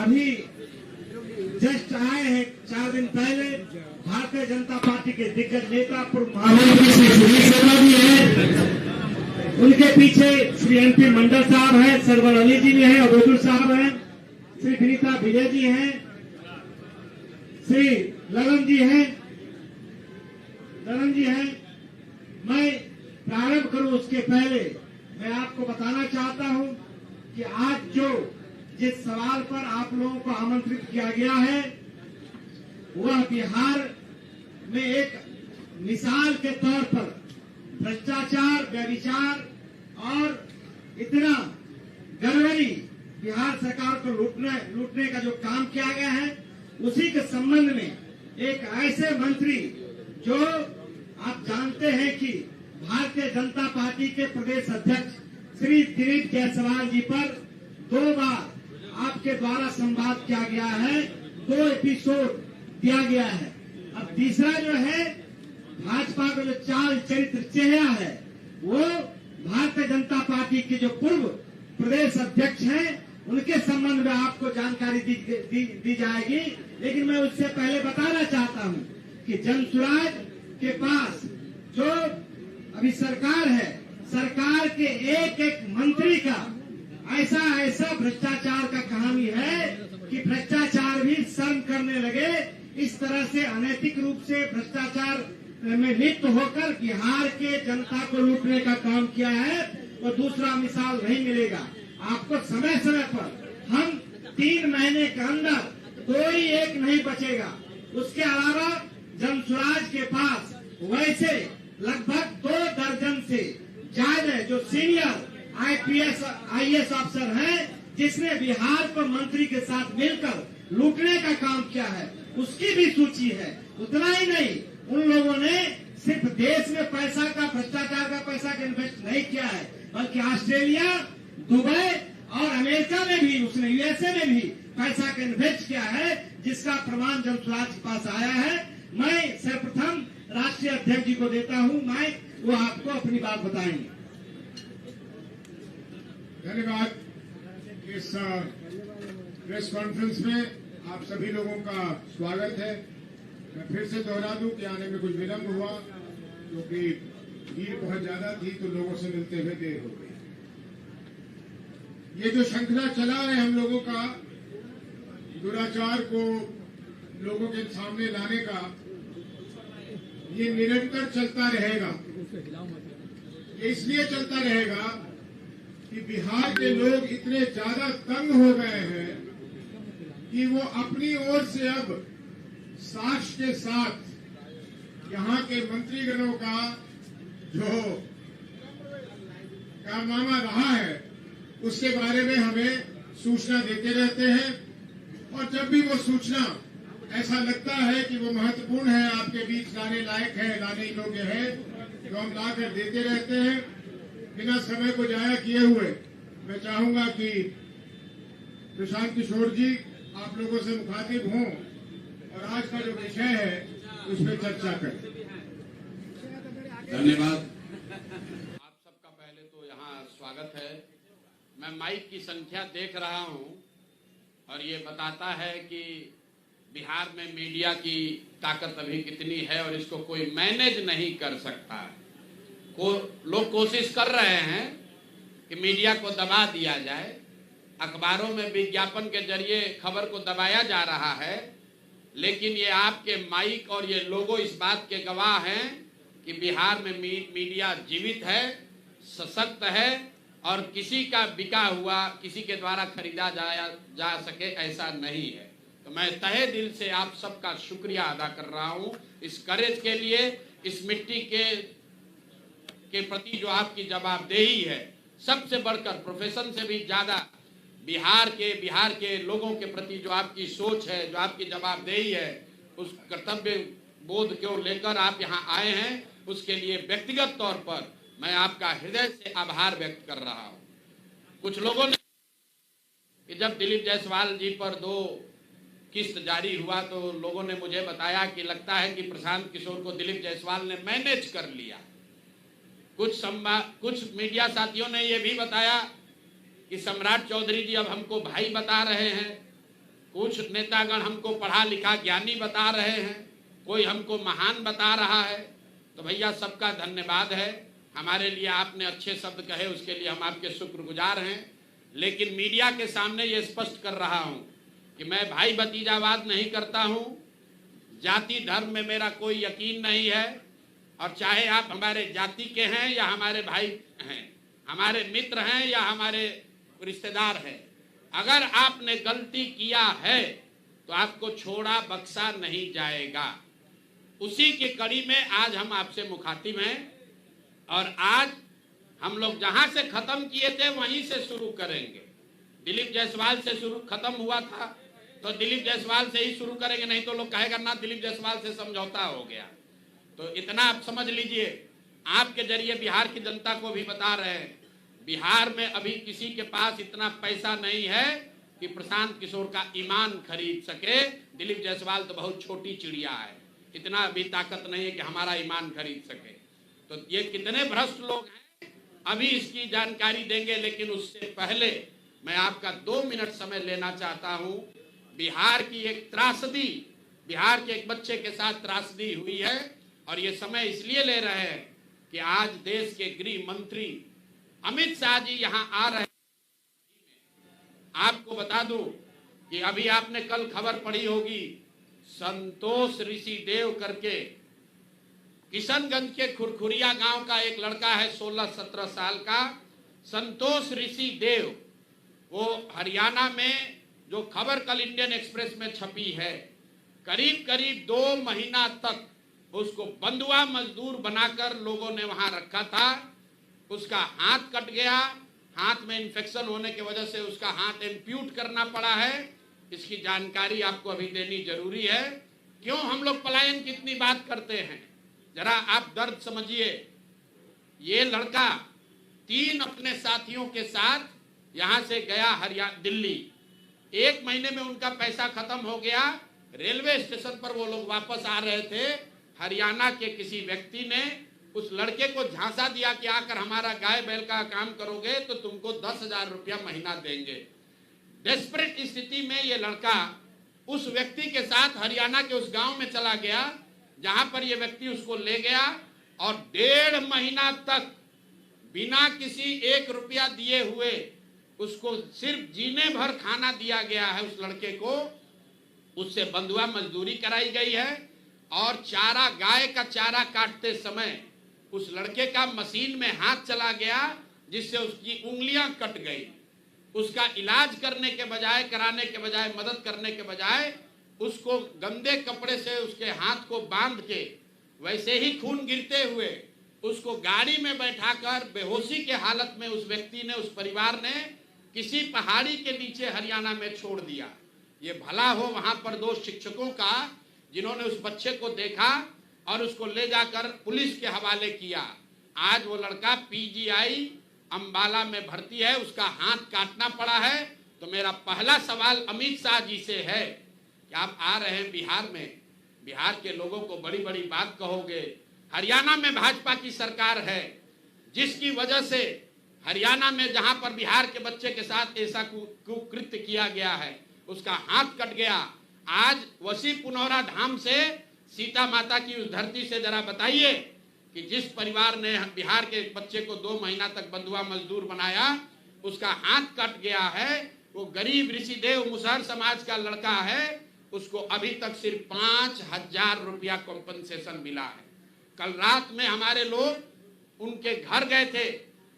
अभी जस्ट आए हैं 4 दिन पहले भारतीय जनता पार्टी के दिग्गज नेता पूर्व महामंत्री श्री सुनील शर्मा जी हैं, उनके पीछे श्री MP मंडल साहब हैं, सरवर अली जी भी हैं, अबोदुल साहब हैं, श्री विनीता विजय जी हैं, श्री ललन जी हैं। मैं प्रारंभ करूं उसके पहले मैं आपको बताना चाहता हूं कि आज जिस सवाल पर आप लोगों को आमंत्रित किया गया है वह बिहार में एक मिसाल के तौर पर भ्रष्टाचार, व्यभिचार और इतना गड़बड़ी बिहार सरकार को लूटने का जो काम किया गया है, उसी के संबंध में एक ऐसे मंत्री जो आप जानते हैं कि भारतीय जनता पार्टी के प्रदेश अध्यक्ष श्री दिलीप जायसवाल जी पर 2 बार आपके द्वारा संवाद किया गया है, 2 एपिसोड दिया गया है। अब तीसरा जो है भाजपा का जो चाल चरित्र चेहरा है वो भारतीय जनता पार्टी के जो पूर्व प्रदेश अध्यक्ष हैं उनके संबंध में आपको जानकारी दी जाएगी। लेकिन मैं उससे पहले बताना चाहता हूं कि जनसुराज के पास जो अभी सरकार है, सरकार के एक मंत्री का ऐसा भ्रष्टाचार का कहानी है कि भ्रष्टाचार भी शर्म करने लगे। इस तरह से अनैतिक रूप से भ्रष्टाचार में लिप्त होकर बिहार के जनता को लूटने का काम किया है और दूसरा मिसाल नहीं मिलेगा आपको। समय समय पर हम 3 महीने के अंदर कोई एक नहीं बचेगा। उसके अलावा जनसुराज के पास वैसे लगभग 2 दर्जन से ज्यादा जो सीनियर IAS अफसर हैं जिसने बिहार को मंत्री के साथ मिलकर लूटने का काम किया है, उसकी भी सूची है। उतना ही नहीं, उन लोगों ने सिर्फ देश में पैसा का, भ्रष्टाचार का पैसा का इन्वेस्ट नहीं किया है, बल्कि ऑस्ट्रेलिया, दुबई और अमेरिका में भी, उसने USA में भी पैसा का इन्वेस्ट किया है, जिसका प्रमाण जनसुराज के पास आया है। मैं सर्वप्रथम राष्ट्रीय अध्यक्ष जी को देता हूं, मैं वो आपको अपनी बात बताएंगे। धन्यवाद। इस प्रेस कॉन्फ्रेंस में आप सभी लोगों का स्वागत है। मैं फिर से दोहरा दूं कि आने में कुछ विलंब हुआ क्योंकि भीड़ बहुत ज्यादा थी तो लोगों से मिलते हुए देर हो गई। ये जो श्रृंखला चला है हम लोगों का दुराचार को लोगों के सामने लाने का, ये निरंतर चलता रहेगा। ये इसलिए चलता रहेगा कि बिहार के लोग इतने ज्यादा तंग हो गए हैं कि वो अपनी ओर से अब साक्ष्य के साथ यहाँ के मंत्रीगणों का जो कारनामा रहा है उसके बारे में हमें सूचना देते रहते हैं। और जब भी वो सूचना ऐसा लगता है कि वो महत्वपूर्ण है, आपके बीच लाने लायक है, लाने योग्य है, तो हम लाकर देते रहते हैं। बिना समय को जाया किए हुए मैं चाहूंगा कि प्रशांत किशोर जी आप लोगों से मुखातिब हों और आज का जो विषय है उस पर चर्चा करें। धन्यवाद। आप सबका पहले तो यहाँ स्वागत है। मैं माइक की संख्या देख रहा हूँ और ये बताता है कि बिहार में मीडिया की ताकत अभी कितनी है और इसको कोई मैनेज नहीं कर सकता। लोग कोशिश कर रहे हैं कि मीडिया को दबा दिया जाए, अखबारों में विज्ञापन के जरिए खबर को दबाया जा रहा है, लेकिन ये आपके माइक और ये लोगो इस बात के गवाह हैं कि बिहार में मीडिया जीवित है, सशक्त है और किसी का बिका हुआ, किसी के द्वारा खरीदा जा सके ऐसा नहीं है। तो मैं तहे दिल से आप सबका शुक्रिया अदा कर रहा हूँ इस करेज के लिए, इस मिट्टी के प्रति जो आपकी जवाबदेही है, सबसे बढ़कर प्रोफेशन से भी ज्यादा बिहार के लोगों के प्रति जो आपकी सोच है, जो आपकी जवाबदेही है, उस कर्तव्य बोध को लेकर आप यहाँ आए हैं, उसके लिए व्यक्तिगत तौर पर मैं आपका हृदय से आभार व्यक्त कर रहा हूँ। कुछ लोगों ने कि जब दिलीप जायसवाल जी पर 2 किस्त जारी हुआ तो लोगों ने मुझे बताया कि लगता है कि प्रशांत किशोर को दिलीप जायसवाल ने मैनेज कर लिया। कुछ मीडिया साथियों ने यह भी बताया कि सम्राट चौधरी जी अब हमको भाई बता रहे हैं। कुछ नेतागण हमको पढ़ा लिखा ज्ञानी बता रहे हैं, कोई हमको महान बता रहा है। तो भैया सबका धन्यवाद है, हमारे लिए आपने अच्छे शब्द कहे, उसके लिए हम आपके शुक्रगुजार हैं। लेकिन मीडिया के सामने ये स्पष्ट कर रहा हूं कि मैं भाई भतीजावाद नहीं करता हूं, जाति धर्म में मेरा कोई यकीन नहीं है। और चाहे आप हमारे जाति के हैं या हमारे भाई हैं, हमारे मित्र हैं या हमारे रिश्तेदार हैं, अगर आपने गलती किया है तो आपको छोड़ा बख्शा नहीं जाएगा। उसी की कड़ी में आज हम आपसे मुखातिब हैं और आज हम लोग जहां से खत्म किए थे वहीं से शुरू करेंगे। दिलीप जायसवाल से शुरू खत्म हुआ था तो दिलीप जायसवाल से ही शुरू करेंगे, नहीं तो लोग कहेगा ना दिलीप जायसवाल से समझौता हो गया। तो इतना आप समझ लीजिए, आपके जरिए बिहार की जनता को भी बता रहे हैं, बिहार में अभी किसी के पास इतना पैसा नहीं है कि प्रशांत किशोर का ईमान खरीद सके। दिलीप जायसवाल तो बहुत छोटी चिड़िया है, इतना अभी ताकत नहीं है कि हमारा ईमान खरीद सके। तो ये कितने भ्रष्ट लोग हैं अभी इसकी जानकारी देंगे, लेकिन उससे पहले मैं आपका 2 मिनट समय लेना चाहता हूं। बिहार की एक त्रासदी, बिहार के एक बच्चे के साथ त्रासदी हुई है और ये समय इसलिए ले रहे हैं कि आज देश के गृह मंत्री अमित शाह जी यहां आ रहे हैं। आपको बता दूं कि अभी आपने कल खबर पढ़ी होगी, संतोष ऋषिदेव करके किशनगंज के खुरखुरिया गांव का एक लड़का है 16-17 साल का, संतोष ऋषिदेव। वो हरियाणा में जो खबर कल इंडियन एक्सप्रेस में छपी है, करीब करीब 2 महीना तक उसको बंधुआ मजदूर बनाकर लोगों ने वहां रखा था। उसका हाथ कट गया, हाथ में इन्फेक्शन होने की वजह से उसका हाथ एम्प्यूट करना पड़ा है। इसकी जानकारी आपको अभी देनी जरूरी है। क्यों हम लोग पलायन की इतनी बात करते हैं, जरा आप दर्द समझिए। ये लड़का 3 अपने साथियों के साथ यहां से गया दिल्ली। 1 महीने में उनका पैसा खत्म हो गया। रेलवे स्टेशन पर वो लोग वापस आ रहे थे, हरियाणा के किसी व्यक्ति ने उस लड़के को झांसा दिया कि आकर हमारा गाय बैल का काम करोगे तो तुमको 10,000 रुपया महीना देंगे। डेस्परेट स्थिति में ये लड़का उस व्यक्ति के साथ हरियाणा के उस गांव में चला गया जहां पर ये व्यक्ति उसको ले गया और 1.5 महीना तक बिना किसी 1 रुपया दिए हुए उसको सिर्फ जीने भर खाना दिया गया है। उस लड़के को उससे बंधुआ मजदूरी कराई गई है और चारा, गाय का चारा काटते समय उस लड़के का मशीन में हाथ चला गया जिससे उसकी उंगलियां कट गई। उसका इलाज करने के बजाय, कराने के बजाय, मदद करने के बजाय उसको गंदे कपड़े से उसके हाथ को बांध के वैसे ही खून गिरते हुए उसको गाड़ी में बैठाकर बेहोशी के हालत में उस व्यक्ति ने, उस परिवार ने किसी पहाड़ी के नीचे हरियाणा में छोड़ दिया। ये भला हो वहां पर 2 शिक्षकों का जिन्होंने उस बच्चे को देखा और उसको ले जाकर पुलिस के हवाले किया। आज वो लड़का पीजीआई अंबाला में भर्ती है, उसका हाथ काटना पड़ा है। तो मेरा पहला सवाल अमित शाह जी से है कि आप आ रहे हैं बिहार में, बिहार के लोगों को बड़ी बड़ी बात कहोगे। हरियाणा में भाजपा की सरकार है जिसकी वजह से हरियाणा में जहां पर बिहार के बच्चे के साथ ऐसा कुकृत्य किया गया है, उसका हाथ कट गया। आज वसी पुनौरा धाम से सीता माता की उस धरती से जरा बताइए कि जिस परिवार ने बिहार के बच्चे को 2 महीना तक बंधुआ मजदूर बनाया, उसका हाथ कट गया है। वो गरीब ऋषिदेव मुसहर समाज का लड़का है, उसको अभी तक सिर्फ 5,000 रुपया कॉम्पनसेशन मिला है। कल रात में हमारे लोग उनके घर गए थे,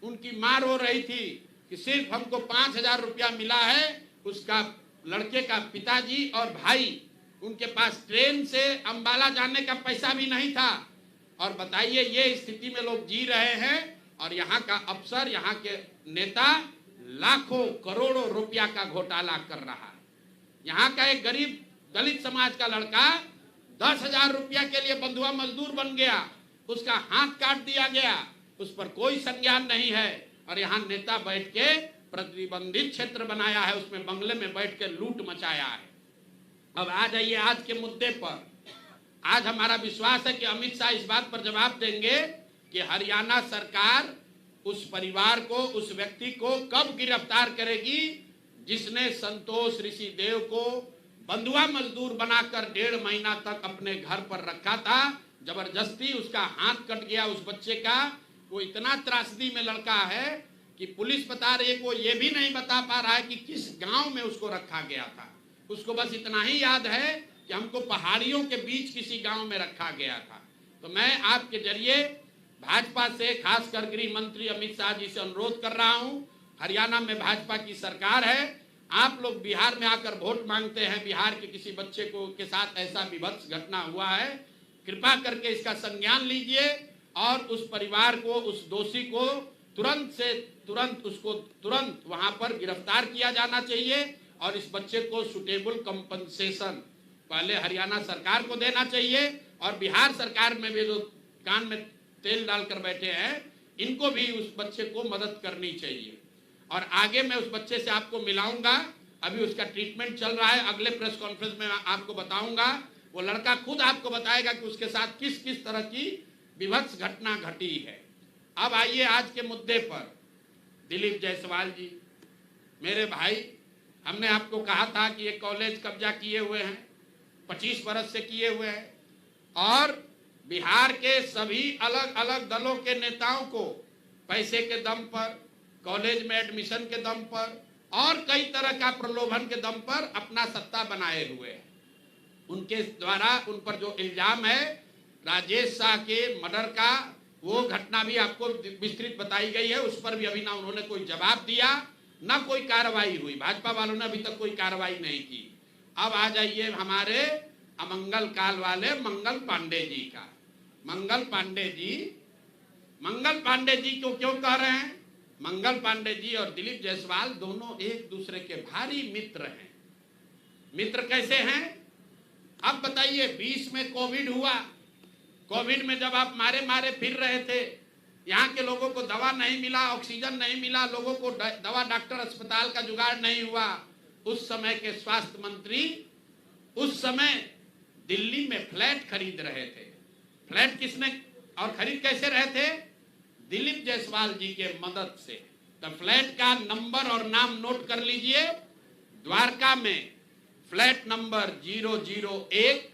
उनकी मां रो रही थी कि सिर्फ हमको 5,000 रुपया मिला है। उसका लड़के का पिताजी और भाई, उनके पास ट्रेन से अंबाला जाने का पैसा भी नहीं था। और बताइए, ये स्थिति में लोग जी रहे हैं और यहाँ का अफसर, यहाँ के नेता लाखों करोड़ों रुपया का घोटाला कर रहा है। यहाँ का एक गरीब दलित समाज का लड़का 10,000 रुपया के लिए बंधुआ मजदूर बन गया, उसका हाथ काट दिया गया, उस पर कोई संज्ञान नहीं है। और यहाँ नेता बैठ के प्रतिबंधित क्षेत्र बनाया है, उसमें बंगले में बैठ के लूट मचाया है। अब आ जाइए आज के मुद्दे पर। आज हमारा विश्वास है कि अमित शाह इस बात पर जवाब देंगे कि हरियाणा सरकार उस परिवार को, उस व्यक्ति को कब गिरफ्तार करेगी जिसने संतोष ऋषिदेव को बंधुआ मजदूर बनाकर 1.5 महीना तक अपने घर पर रखा था। जबरदस्ती उसका हाथ कट गया उस बच्चे का। वो इतना त्रासदी में लड़का है कि पुलिस बता रही है कि वो ये भी नहीं बता पा रहा है कि किस गांव में उसको रखा गया था। उसको बस इतना ही याद है कि हमको पहाड़ियों के बीच किसी गांव में रखा गया था। तो मैं आपके जरिए भाजपा से, खासकर गृह मंत्री अमित शाह जी से अनुरोध कर रहा हूं, हरियाणा में भाजपा की सरकार है, आप लोग बिहार में आकर वोट मांगते हैं, बिहार के किसी बच्चे को के साथ ऐसा विभत्स घटना हुआ है, कृपा करके इसका संज्ञान लीजिए और उस परिवार को, उस दोषी को तुरंत से तुरंत वहां पर गिरफ्तार किया जाना चाहिए और इस बच्चे को सुटेबल कंपनसेशन पहले हरियाणा सरकार को देना चाहिए और बिहार सरकार में भी जो कान में तेल डालकर बैठे हैं इनको भी उस बच्चे को मदद करनी चाहिए। और आगे मैं उस बच्चे से आपको मिलाऊंगा, अभी उसका ट्रीटमेंट चल रहा है, अगले प्रेस कॉन्फ्रेंस में आपको बताऊंगा। वो लड़का खुद आपको बताएगा कि उसके साथ किस किस तरह की विभत्स घटना घटी है। अब आइए आज के मुद्दे पर। दिलीप जायसवाल जी मेरे भाई, हमने आपको कहा था कि ये कॉलेज कब्जा किए हुए हैं, 25 बरस से किए हुए हैं और बिहार के सभी अलग अलग दलों के नेताओं को पैसे के दम पर, कॉलेज में एडमिशन के दम पर और कई तरह का प्रलोभन के दम पर अपना सत्ता बनाए हुए हैं। उनके द्वारा उन पर जो इल्जाम है राजेश शाह के मर्डर का, वो घटना भी आपको विस्तृत बताई गई है, उस पर भी अभी ना उन्होंने कोई जवाब दिया ना कोई कार्रवाई हुई। भाजपा वालों ने अभी तक कोई कार्रवाई नहीं की। अब आ जाइए हमारे अमंगल काल वाले मंगल पांडे जी का। मंगल पांडे जी को क्यों कह रहे हैं? मंगल पांडे जी और दिलीप जायसवाल दोनों एक दूसरे के भारी मित्र हैं। मित्र कैसे हैं? अब बताइए, 20 में कोविड हुआ, कोविड में जब आप मारे मारे फिर रहे थे, यहाँ के लोगों को दवा नहीं मिला, ऑक्सीजन नहीं मिला, लोगों को दवा, डॉक्टर, अस्पताल का जुगाड़ नहीं हुआ, उस समय के स्वास्थ्य मंत्री उस समय दिल्ली में फ्लैट खरीद रहे थे। फ्लैट किसने और खरीद कैसे रहे थे? दिलीप जायसवाल जी के मदद से। तो फ्लैट का नंबर और नाम नोट कर लीजिए। द्वारका में flat number 001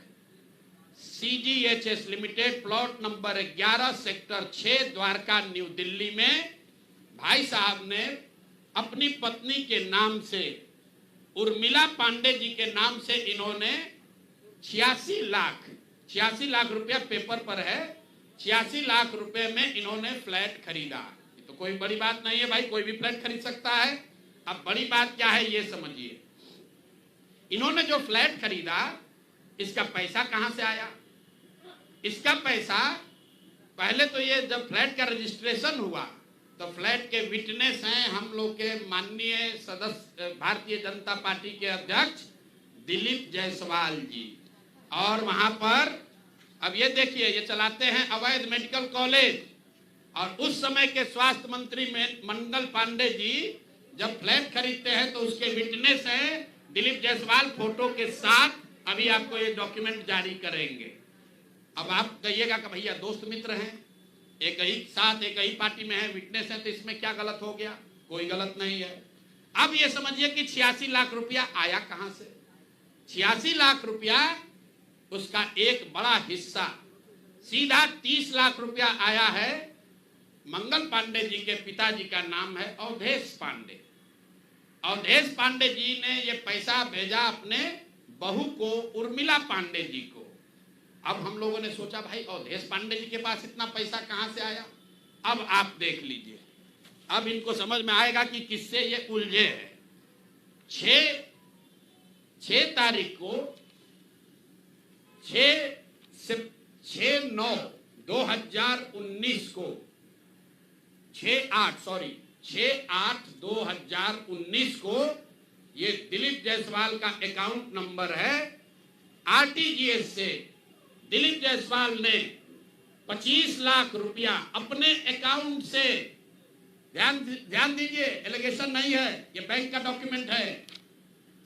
CGHS limited, plot number 11 sector 6 Dwarka new Delhi में भाई साहब ने अपनी पत्नी के नाम से, उर्मिला पांडे जी के नाम से इन्होंने 86 लाख रुपया पेपर पर है, 86 लाख रुपए में इन्होंने फ्लैट खरीदा। तो कोई बड़ी बात नहीं है भाई, कोई भी फ्लैट खरीद सकता है। अब बड़ी बात क्या है ये समझिए। इन्होंने जो फ्लैट खरीदा, इसका पैसा कहां से आया? इसका पैसा पहले तो ये जब फ्लैट का रजिस्ट्रेशन हुआ तो फ्लैट के विटनेस हैं हम लोग के माननीय सदस्य, भारतीय जनता पार्टी के अध्यक्ष दिलीप जायसवाल जी। और वहां पर अब ये देखिए, ये चलाते हैं अवैध मेडिकल कॉलेज। और उस समय के स्वास्थ्य मंत्री में मंगल पांडे जी जब फ्लैट खरीदते हैं तो उसके विटनेस हैं दिलीप जायसवाल फोटो के साथ। अभी आपको ये डॉक्यूमेंट जारी करेंगे। अब आप कहिएगा कि भैया दोस्त मित्र हैं, एक ही साथ एक ही पार्टी में है, विटनेस है, तो इसमें क्या गलत हो गया? कोई गलत नहीं है। अब ये समझिए कि 86 लाख रुपया आया कहां से? 86 लाख रुपया उसका एक बड़ा हिस्सा सीधा 30 लाख रुपया आया है। मंगल पांडे जी के पिताजी का नाम है अवधेश पांडे। अवधेश पांडे जी ने ये पैसा भेजा अपने बहू को, उर्मिला पांडे जी को। अब हम लोगों ने सोचा भाई अवधेश पांडे जी के पास इतना पैसा कहां से आया? अब आप देख लीजिए, अब इनको समझ में आएगा कि किससे ये उलझे हैं। 6 तारीख को 6/9/2019 को 6/8/2019 को ये दिलीप जायसवाल का अकाउंट नंबर है। आरटीजीएस से दिलीप जायसवाल ने 25 लाख रुपया अपने अकाउंट से, ध्यान दीजिए, एलिगेशन नहीं है, ये बैंक का डॉक्यूमेंट है।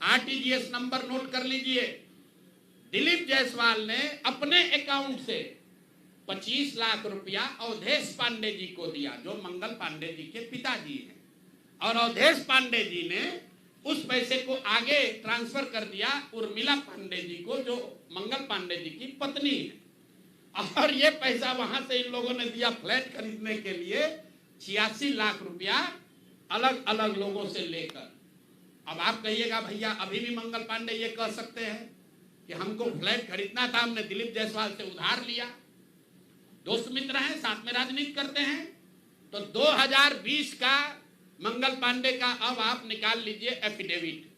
आरटीजीएस नंबर नोट कर लीजिए। दिलीप जायसवाल ने अपने अकाउंट से 25 लाख रुपया अवधेश पांडे जी को दिया, जो मंगल पांडे जी के पिताजी हैं। और अवधेश पांडे जी ने उस पैसे को आगे ट्रांसफर कर दिया उर्मिला पांडे जी को, जो मंगल पांडे जी की पत्नी है। और ये पैसा वहां से इन लोगों ने दिया फ्लैट खरीदने के लिए 86 लाख रुपया अलग अलग लोगों से लेकर। अब आप कहिएगा भैया अभी भी मंगल पांडे ये कह सकते हैं कि हमको फ्लैट खरीदना था, हमने दिलीप जायसवाल से उधार लिया। दोस्त मित्र हैं, साथ में राजनीति करते हैं। तो 2020 का मंगल पांडे का अब आप निकाल लीजिए एफिडेविट,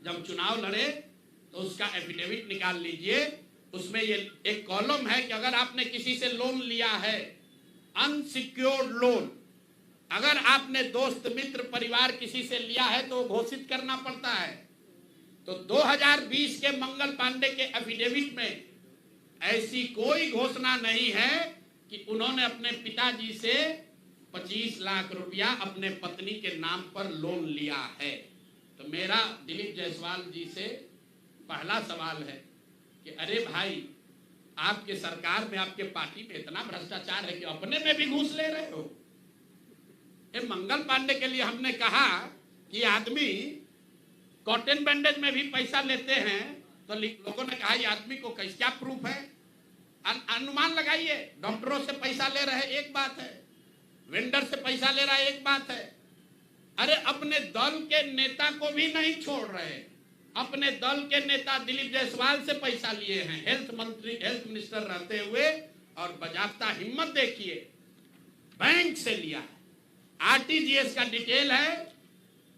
जब चुनाव लड़े तो उसका एफिडेविट निकाल लीजिए। उसमें ये एक कॉलम है कि अगर आपने किसी से लोन लिया है, अनसिक्योर्ड लोन, अगर आपने दोस्त मित्र परिवार किसी से लिया है तो घोषित करना पड़ता है। तो 2020 के मंगल पांडे के एफिडेविट में ऐसी कोई घोषणा नहीं है कि उन्होंने अपने पिताजी से 25 लाख रुपया अपने पत्नी के नाम पर लोन लिया है। तो मेरा दिलीप जायसवाल जी से पहला सवाल है कि अरे भाई, आपके सरकार में, आपके पार्टी में इतना भ्रष्टाचार है कि अपने में भी घूस ले रहे हो। ये मंगल पांडे के लिए हमने कहा कि आदमी कॉटन बैंडेज में भी पैसा लेते हैं, तो लोगों ने कहा ये आदमी को कैसे, क्या प्रूफ है? अनुमान लगाइए। डॉक्टरों से पैसा ले रहे एक बात है, वेंडर से पैसा ले रहा है एक बात है। अरे अपने दल के नेता को भी नहीं छोड़ रहे। अपने दल के नेता दिलीप जायसवाल से पैसा लिए हैं, हेल्थ मिनिस्टर रहते हुए, और बजाबता हिम्मत देखिए, बैंक से लिया है। आरटीजीएस का डिटेल है,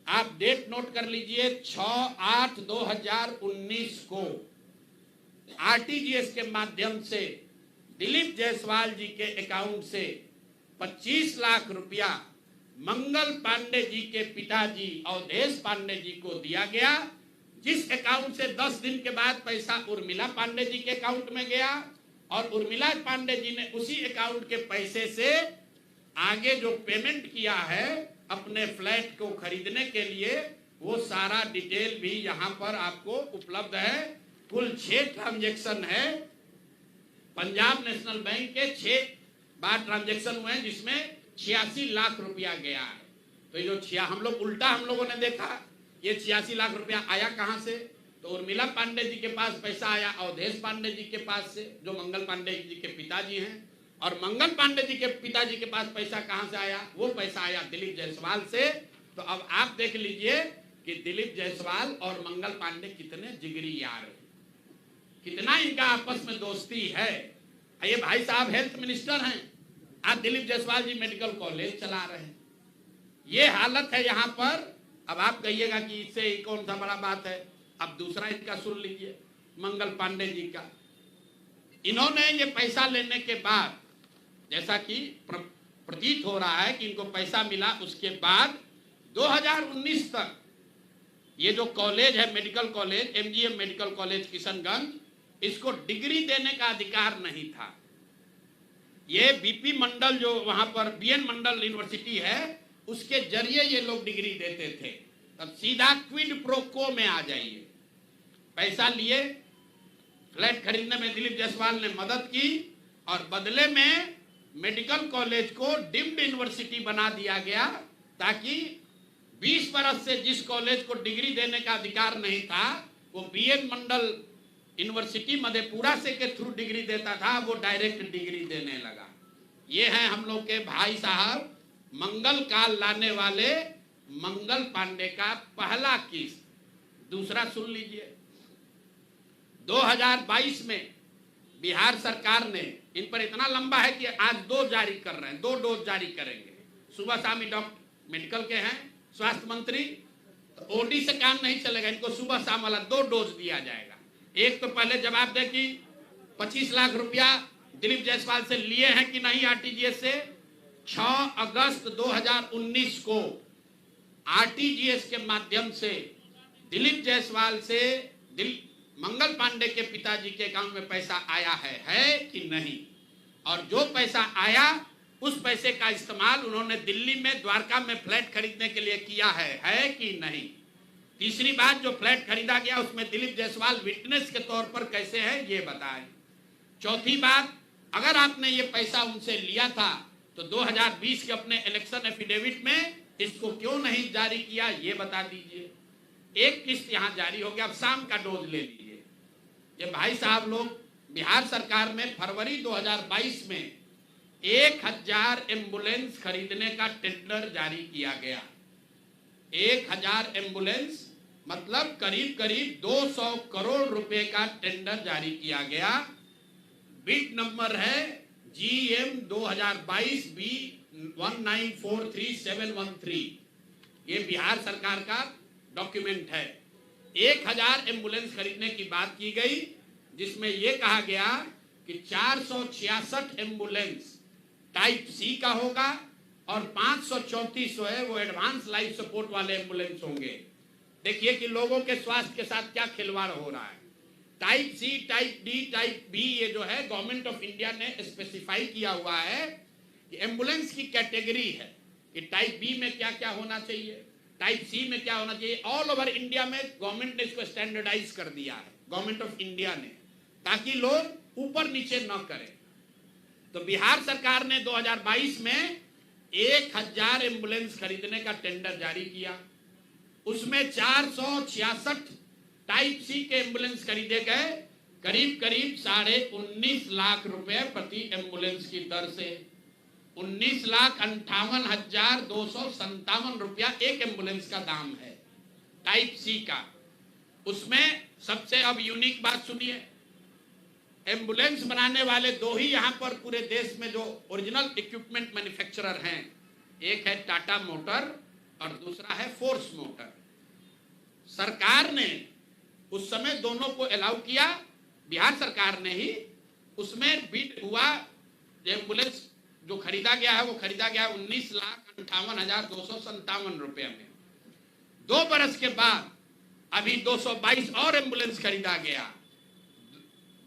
आप डेट नोट कर लीजिए, 6/8/2019 को आरटीजीएस के माध्यम से दिलीप जायसवाल जी के अकाउंट से 25 लाख रुपया मंगल पांडे जी के पिताजी अवधेश पांडे जी को दिया गया, जिस अकाउंट से 10 दिन के बाद पैसा उर्मिला पांडे जी के अकाउंट में गया, और उर्मिला पांडे जी ने उसी अकाउंट के पैसे से आगे जो पेमेंट किया है अपने फ्लैट को खरीदने के लिए, वो सारा डिटेल भी यहाँ पर आपको उपलब्ध है। कुल 6 ट्रांजैक्शन है। पंजाब नेशनल बैंक के 6 बार ट्रांजैक्शन हुए हैं, जिसमें 86 लाख रुपया गया है। तो ये जो हम लोगों ने देखा, ये 86 लाख रुपया आया कहां से? तो उर्मिला पांडे जी के पास पैसा आया अवधेश पांडे जी के पास से, जो मंगल पांडे जी के पिताजी हैं। और मंगल पांडे जी के पिताजी के पास पैसा कहां से आया? वो पैसा आया दिलीप जायसवाल से। तो अब आप देख लीजिए कि दिलीप जायसवाल और मंगल पांडे कितने जिगरी यार हैं, कितना इनका आपस में दोस्ती है। ये भाई साहब हेल्थ मिनिस्टर हैं, आज दिलीप जायसवाल जी मेडिकल कॉलेज चला रहे हैं। ये हालत है यहाँ पर। अब आप कहिएगा कि इससे कौन सा बड़ा बात है। अब दूसरा इनका सुन लीजिए, मंगल पांडे जी का। इन्होंने ये पैसा लेने के बाद, जैसा कि प्रतीत हो रहा है कि इनको पैसा मिला, उसके बाद 2019 तक ये जो कॉलेज है, medical college, MGM medical college Kishanganj, इसको डिग्री देने का अधिकार नहीं था। ये बीपी मंडल, जो वहां पर बीएन मंडल यूनिवर्सिटी है, उसके जरिए ये लोग डिग्री देते थे। तब सीधा क्विड प्रो को में आ जाइए। पैसा लिए, फ्लैट खरीदने में दिलीप जायसवाल ने मदद की, और बदले में मेडिकल कॉलेज को डीम्ड यूनिवर्सिटी बना दिया गया, ताकि 20 बरस से जिस कॉलेज को डिग्री देने का अधिकार नहीं था, वो बीएन मंडल यूनिवर्सिटी मधेपुरा से के थ्रू डिग्री देता था, वो डायरेक्ट डिग्री देने लगा। ये हैं हम लोग के भाई साहब, मंगल काल लाने वाले मंगल पांडे का पहला किस्त। दूसरा सुन लीजिए, 2022 में बिहार सरकार ने, इन पर इतना लंबा है कि आज 2 जारी कर रहे हैं, 2 डोज जारी करेंगे। सुबह शाम डॉक्टर मेडिकल के हैं, स्वास्थ्य मंत्री, तो ओडी से काम नहीं चलेगा, इनको सुबह शाम वाला 2 डोज दिया जाएगा। एक तो पहले जवाब दे कि 25 लाख रुपया दिलीप जायसवाल से लिए हैं कि नहीं आरटीजीएस से। 6 अगस्त 2019 को आरटीजीएस के माध्यम से दिलीप जायसवाल से मंगल पांडे के पिताजी के अकाउंट में पैसा आया है कि नहीं, और जो पैसा आया उस पैसे का इस्तेमाल उन्होंने दिल्ली में, द्वारका में फ्लैट खरीदने के लिए किया है कि नहीं। तीसरी बात, जो फ्लैट खरीदा गया उसमें दिलीप जायसवाल विटनेस के तौर पर कैसे है, ये बताएं। चौथी बात, अगर आपने ये पैसा उनसे लिया था तो 2020 के अपने इलेक्शन एफिडेविट में इसको क्यों नहीं जारी किया, ये बता दीजिए। एक किस्त यहाँ जारी हो गया, अब शाम का डोज ले लीजिए। ये भाई साहब लोग, बिहार सरकार में फरवरी 2022 में 1000 एम्बुलेंस खरीदने का टेंडर जारी किया गया। 1000 एम्बुलेंस मतलब करीब करीब 200 करोड़ रुपए का टेंडर जारी किया गया। बिड नंबर है GM 2022 B 1943713। ये बिहार सरकार का डॉक्यूमेंट है। 1000 एम्बुलेंस खरीदने की बात की गई, जिसमें यह कहा गया कि 466 एम्बुलेंस टाइप C का होगा और 534 है वो एडवांस लाइफ सपोर्ट वाले एम्बुलेंस होंगे। देखिए कि लोगों के स्वास्थ्य के साथ क्या खिलवाड़ हो रहा है। Type C, type D, type B ये जो है गवर्नमेंट ऑफ इंडिया ने स्पेसिफाई किया हुआ है कि एम्बुलेंस की कैटेगरी है कि टाइप B में क्या क्या होना चाहिए, टाइप C में क्या होना चाहिए। ऑल ओवर इंडिया में गवर्नमेंट ने इसको स्टैंडर्डाइज कर दिया है, गवर्नमेंट ऑफ इंडिया ने, ताकि लोग ऊपर नीचे न करें। तो बिहार सरकार ने 2022 में 1000 एम्बुलेंस खरीदने का टेंडर जारी किया। उसमें 466 टाइप C के एम्बुलेंस खरीदे गए, करीब करीब 19.5 लाख रुपए प्रति एम्बुलेंस की दर से। 19,58,257 रुपया एक एम्बुलेंस का दाम है टाइप C का। उसमें सबसे अब यूनिक बात सुनिए, एम्बुलेंस बनाने वाले दो ही यहां पर पूरे देश में जो ओरिजिनल इक्विपमेंट मैन्युफैक्चरर हैं, एक है टाटा मोटर और दूसरा है फोर्स मोटर। सरकार ने उस समय दोनों को अलाउ किया, बिहार सरकार ने ही। उसमें बिड हुआ, एम्बुलेंस जो खरीदा गया है वो खरीदा गया 19,58,257 रुपए में। 2 बरस के बाद अभी 222 और एम्बुलेंस खरीदा गया।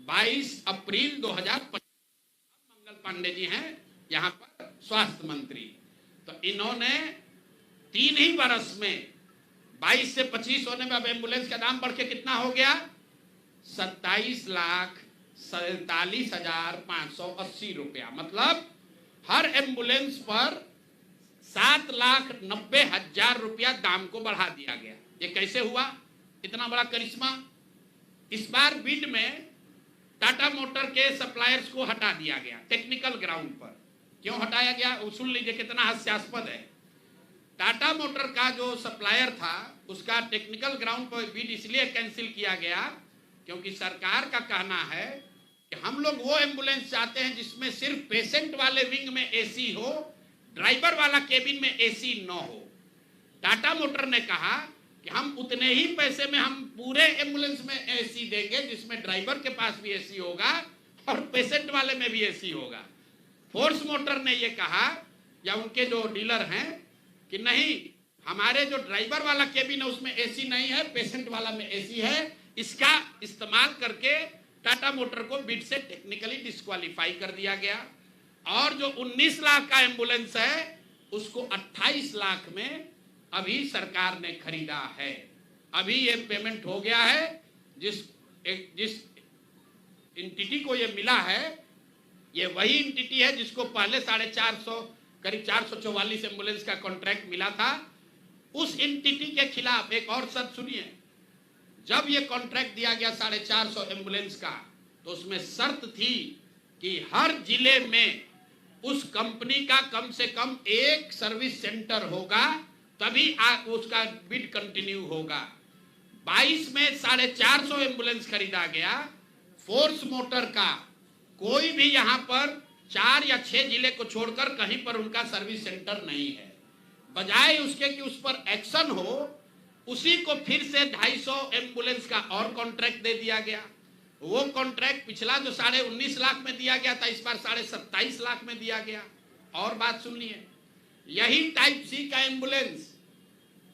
22 अप्रैल 2025 मंगल पांडे जी हैं यहाँ पर स्वास्थ्य मंत्री, तो इन्होंने 3 ही बरस में 22 से 25 होने में अब एम्बुलेंस का दाम बढ़ के कितना हो गया, 27,47,580 रुपया। मतलब हर एम्बुलेंस पर 7,90,000 रुपया दाम को बढ़ा दिया गया। ये कैसे हुआ, इतना बड़ा करिश्मा। इस बार बिड में टाटा मोटर के सप्लायर्स को हटा दिया गया टेक्निकल ग्राउंड पर। क्यों हटाया गया वो सुन लीजिए, कितना हास्यास्पद है। टाटा मोटर का जो सप्लायर था उसका टेक्निकल ग्राउंड पर बिड इसलिए कैंसिल किया गया क्योंकि सरकार का कहना है कि हम लोग वो एम्बुलेंस चाहते हैं जिसमें सिर्फ पेशेंट वाले विंग में एसी हो, ड्राइवर वाला केबिन में एसी न हो। टाटा मोटर ने कहा कि हम उतने ही पैसे में हम पूरे एम्बुलेंस में एसी देंगे जिसमें ड्राइवर के पास भी एसी होगा और पेशेंट वाले में भी एसी होगा। फोर्स मोटर ने ये कहा, या उनके जो डीलर हैं, कि नहीं, हमारे जो ड्राइवर वाला केबिन है उसमें एसी नहीं है, पेशेंट वाला में एसी है। इसका इस्तेमाल करके टाटा मोटर को बिड से टेक्निकली डिस्क्वालीफाई कर दिया गया। और जो 19 लाख का एम्बुलेंस है उसको 28 लाख में अभी सरकार ने खरीदा है। अभी ये पेमेंट हो गया है। जिस एंटिटी को ये मिला है, ये वही एंटिटी है जिसको पहले 450 करीब 444 एम्बुलेंस का कॉन्ट्रैक्ट मिला था। उस एंटिटी के खिलाफ एक और शर्त सुनिए, जब ये कॉन्ट्रैक्ट दिया गया 450 एम्बुलेंस का, तो उसमें शर्त थी कि हर जिले में उस कंपनी का कम से कम एक सर्विस सेंटर होगा, तभी उसका बिड कंटिन्यू होगा। 22 में 450 एम्बुलेंस खरीदा गया। फोर्स मोटर का कोई भी यहाँ पर 4 या 6 जिले को छोड़कर कहीं पर उनका सर्विस सेंटर नहीं है। बजाय उसके कि उस पर एक्शन हो, उसी को फिर से 250 एम्बुलेंस का और कॉन्ट्रैक्ट दे दिया गया। वो कॉन्ट्रैक्ट पिछला जो 19.5 लाख में दिया गया था, इस बार 27.5 लाख में दिया गया। और बात सुनिए, यही टाइप C का एम्बुलेंस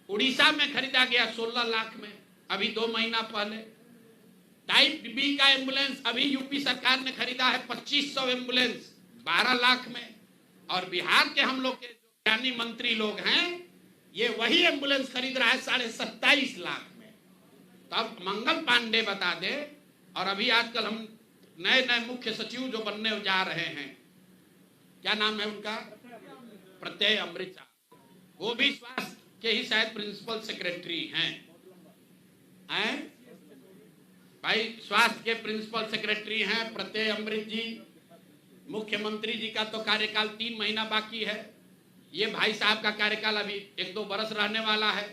उड़ीसा में खरीदा गया 16 लाख में, अभी 2 महीना पहले। टाइप B का एम्बुलेंस अभी यूपी सरकार ने खरीदा है 2500 एम्बुलेंस 12 लाख में। और बिहार के हम लोग के जो ज्ञानी मंत्री लोग हैं, ये वही एम्बुलेंस खरीद रहा है 27.5 लाख में। तब मंगल पांडे बता दे। और अभी आजकल हम नए मुख्य सचिव जो बनने जा रहे हैं, क्या नाम है उनका, प्रत्यय अमृत, वो भी स्वास्थ्य के ही शायद प्रिंसिपल सेक्रेटरी हैं। हैं भाई, स्वास्थ्य के प्रिंसिपल सेक्रेटरी हैं प्रत्यय अमृत जी, मुख्यमंत्री जी का तो कार्यकाल 3 महीना बाकी है, ये भाई साहब का कार्यकाल अभी 1-2 बरस रहने वाला है।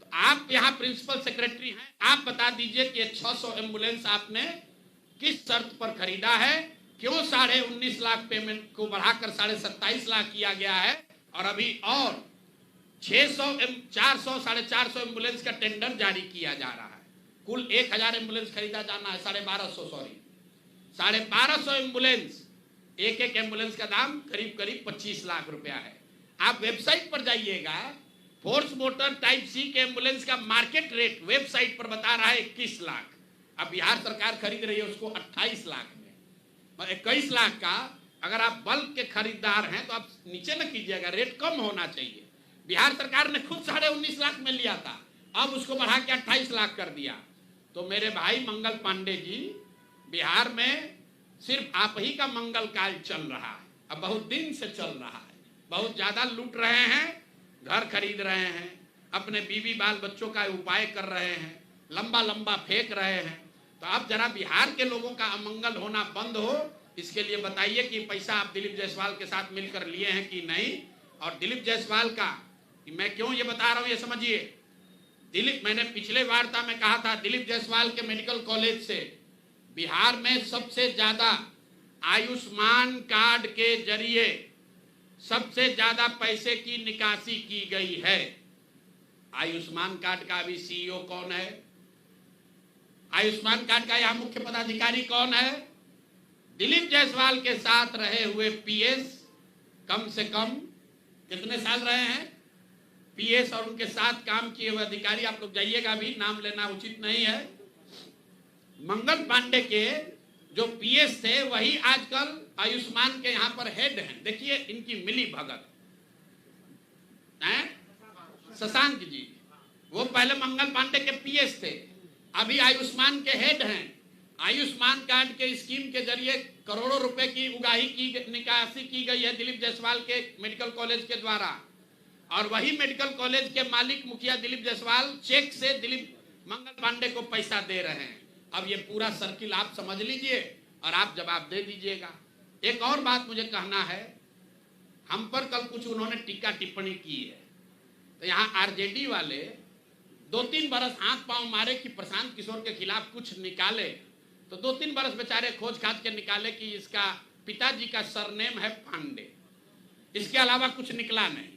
तो आप यहाँ प्रिंसिपल सेक्रेटरी हैं, आप बता दीजिए कि 600 एम्बुलेंस आपने किस शर्त पर खरीदा है, क्यों 19.5 लाख पेमेंट को बढ़ाकर 27.5 लाख किया गया है, और अभी और 400 एम्बुलेंस का टेंडर जारी किया जा रहा है। कुल 1000 एम्बुलेंस खरीदा जाना है, 1250 एम्बुलेंस, एक एम्बुलेंस का दाम करीब 25 लाख रुपया है। आप वेबसाइट पर जाइएगा, फोर्स मोटर टाइप सी के एम्बुलेंस का मार्केट रेट वेबसाइट पर बता रहा है 21 लाख। अब बिहार सरकार खरीद रही है उसको 28 लाख में, और 21 लाख का अगर आप बल्क के खरीदार हैं तो आप नीचे न कीजिएगा, रेट कम होना चाहिए। बिहार सरकार ने खुद 19.5 लाख में लिया था, अब उसको बढ़ा के 28 लाख कर दिया। तो मेरे भाई मंगल पांडे जी, बिहार में सिर्फ आप ही का मंगल काल चल रहा है, अब बहुत दिन से चल रहा है, बहुत ज्यादा लूट रहे हैं, घर खरीद रहे हैं, अपने बीवी बाल बच्चों का उपाय कर रहे हैं, लंबा फेंक रहे हैं। तो अब जरा बिहार के लोगों का अमंगल होना बंद हो, इसके लिए बताइए कि पैसा आप दिलीप जायसवाल के साथ मिलकर लिए हैं कि नहीं। और दिलीप जायसवाल का मैं क्यों ये बता रहा हूं ये समझिए। दिलीप, मैंने पिछले वार्ता में कहा था, दिलीप जायसवाल के मेडिकल कॉलेज से बिहार में सबसे ज्यादा आयुष्मान कार्ड के जरिए सबसे ज्यादा पैसे की निकासी की गई है। आयुष्मान कार्ड का अभी सीईओ कौन है? आयुष्मान कार्ड का यहां मुख्य पदाधिकारी कौन है? दिलीप जायसवाल के साथ रहे हुए पीएस, कम से कम कितने साल रहे हैं पीएस, और उनके साथ काम किए हुए अधिकारी, आप लोग जाइएगा, भी नाम लेना उचित नहीं है। मंगल पांडे के जो पीएस थे वही आजकल आयुष्मान के यहाँ पर हेड हैं। देखिए इनकी मिली भगत हैं। शशांक जी, वो पहले मंगल पांडे के पीएस थे, अभी आयुष्मान के हेड हैं। आयुष्मान कार्ड के स्कीम के जरिए करोड़ों रुपए की उगाही की निकासी की गई है दिलीप जायसवाल के मेडिकल कॉलेज के द्वारा, और वही मेडिकल कॉलेज के मालिक मुखिया दिलीप जायसवाल चेक से दिलीप मंगल पांडे को पैसा दे रहे हैं। अब ये पूरा सर्किल आप समझ लीजिए और आप जवाब दे दीजिएगा। एक और बात मुझे कहना है, हम पर कल कुछ उन्होंने टीका टिप्पणी की है, तो यहाँ आरजेडी वाले 2-3 बरस हाथ पांव मारे कि प्रशांत किशोर के खिलाफ कुछ निकाले, तो 2-3 बरस बेचारे खोज खाज के निकाले कि इसका पिताजी का सरनेम है पांडे, इसके अलावा कुछ निकला नहीं।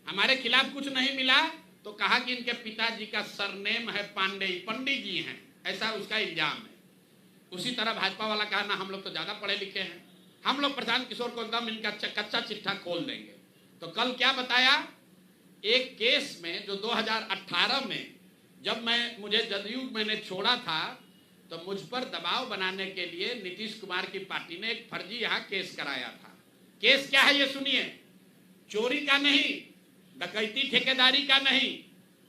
हमारे खिलाफ कुछ नहीं मिला तो कहा कि इनके पिताजी का सरनेम है पांडे, पंडित जी हैं, ऐसा उसका इल्जाम है। उसी तरह भाजपा वाला कहा ना हम लोग तो ज्यादा पढ़े लिखे हैं, हम लोग प्रशांत किशोर को एकदम इनका कच्चा चिट्ठा खोल देंगे। तो कल क्या बताया, एक केस में जो 2018 में जब मुझे जदयू मैंने छोड़ा था, तो मुझ पर दबाव बनाने के लिए नीतीश कुमार की पार्टी ने एक फर्जी यहाँ केस कराया था। केस क्या है ये सुनिए, चोरी का नहीं, डकैती ठेकेदारी का नहीं,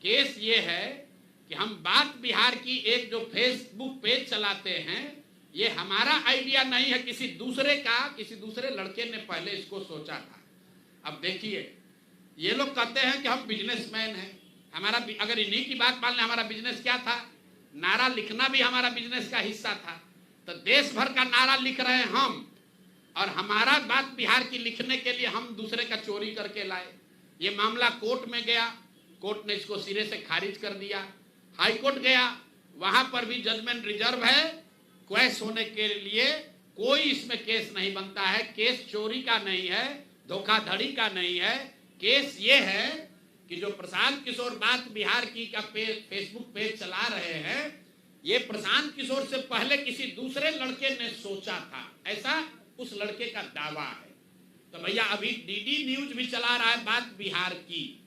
केस ये है कि हम बात बिहार की एक जो फेसबुक पेज चलाते हैं, ये हमारा आइडिया नहीं है, किसी दूसरे लड़के ने पहले इसको सोचा था। अब देखिए ये लोग कहते हैं कि हम बिजनेसमैन हैं, हमारा अगर इन्हीं की बात मान लें, हमारा बिजनेस क्या था, नारा लिखना भी हमारा बिजनेस का हिस्सा था। तो देश भर का नारा लिख रहे हैं हम, और हमारा बात बिहार की लिखने के लिए हम दूसरे का चोरी करके लाए। ये मामला कोर्ट में गया, कोर्ट ने इसको सिरे से खारिज कर दिया। हाई कोर्ट गया, वहां पर भी जजमेंट रिजर्व है, क्वेश होने के लिए कोई इसमें केस नहीं बनता है। केस चोरी का नहीं है, धोखाधड़ी का नहीं है, केस ये है कि जो प्रशांत किशोर बात बिहार की का फेसबुक पेज चला रहे हैं, ये प्रशांत किशोर से पहले किसी दूसरे लड़के ने सोचा था, ऐसा उस लड़के का दावा है। तो भैया अभी डीडी न्यूज भी चला रहा है बात बिहार की,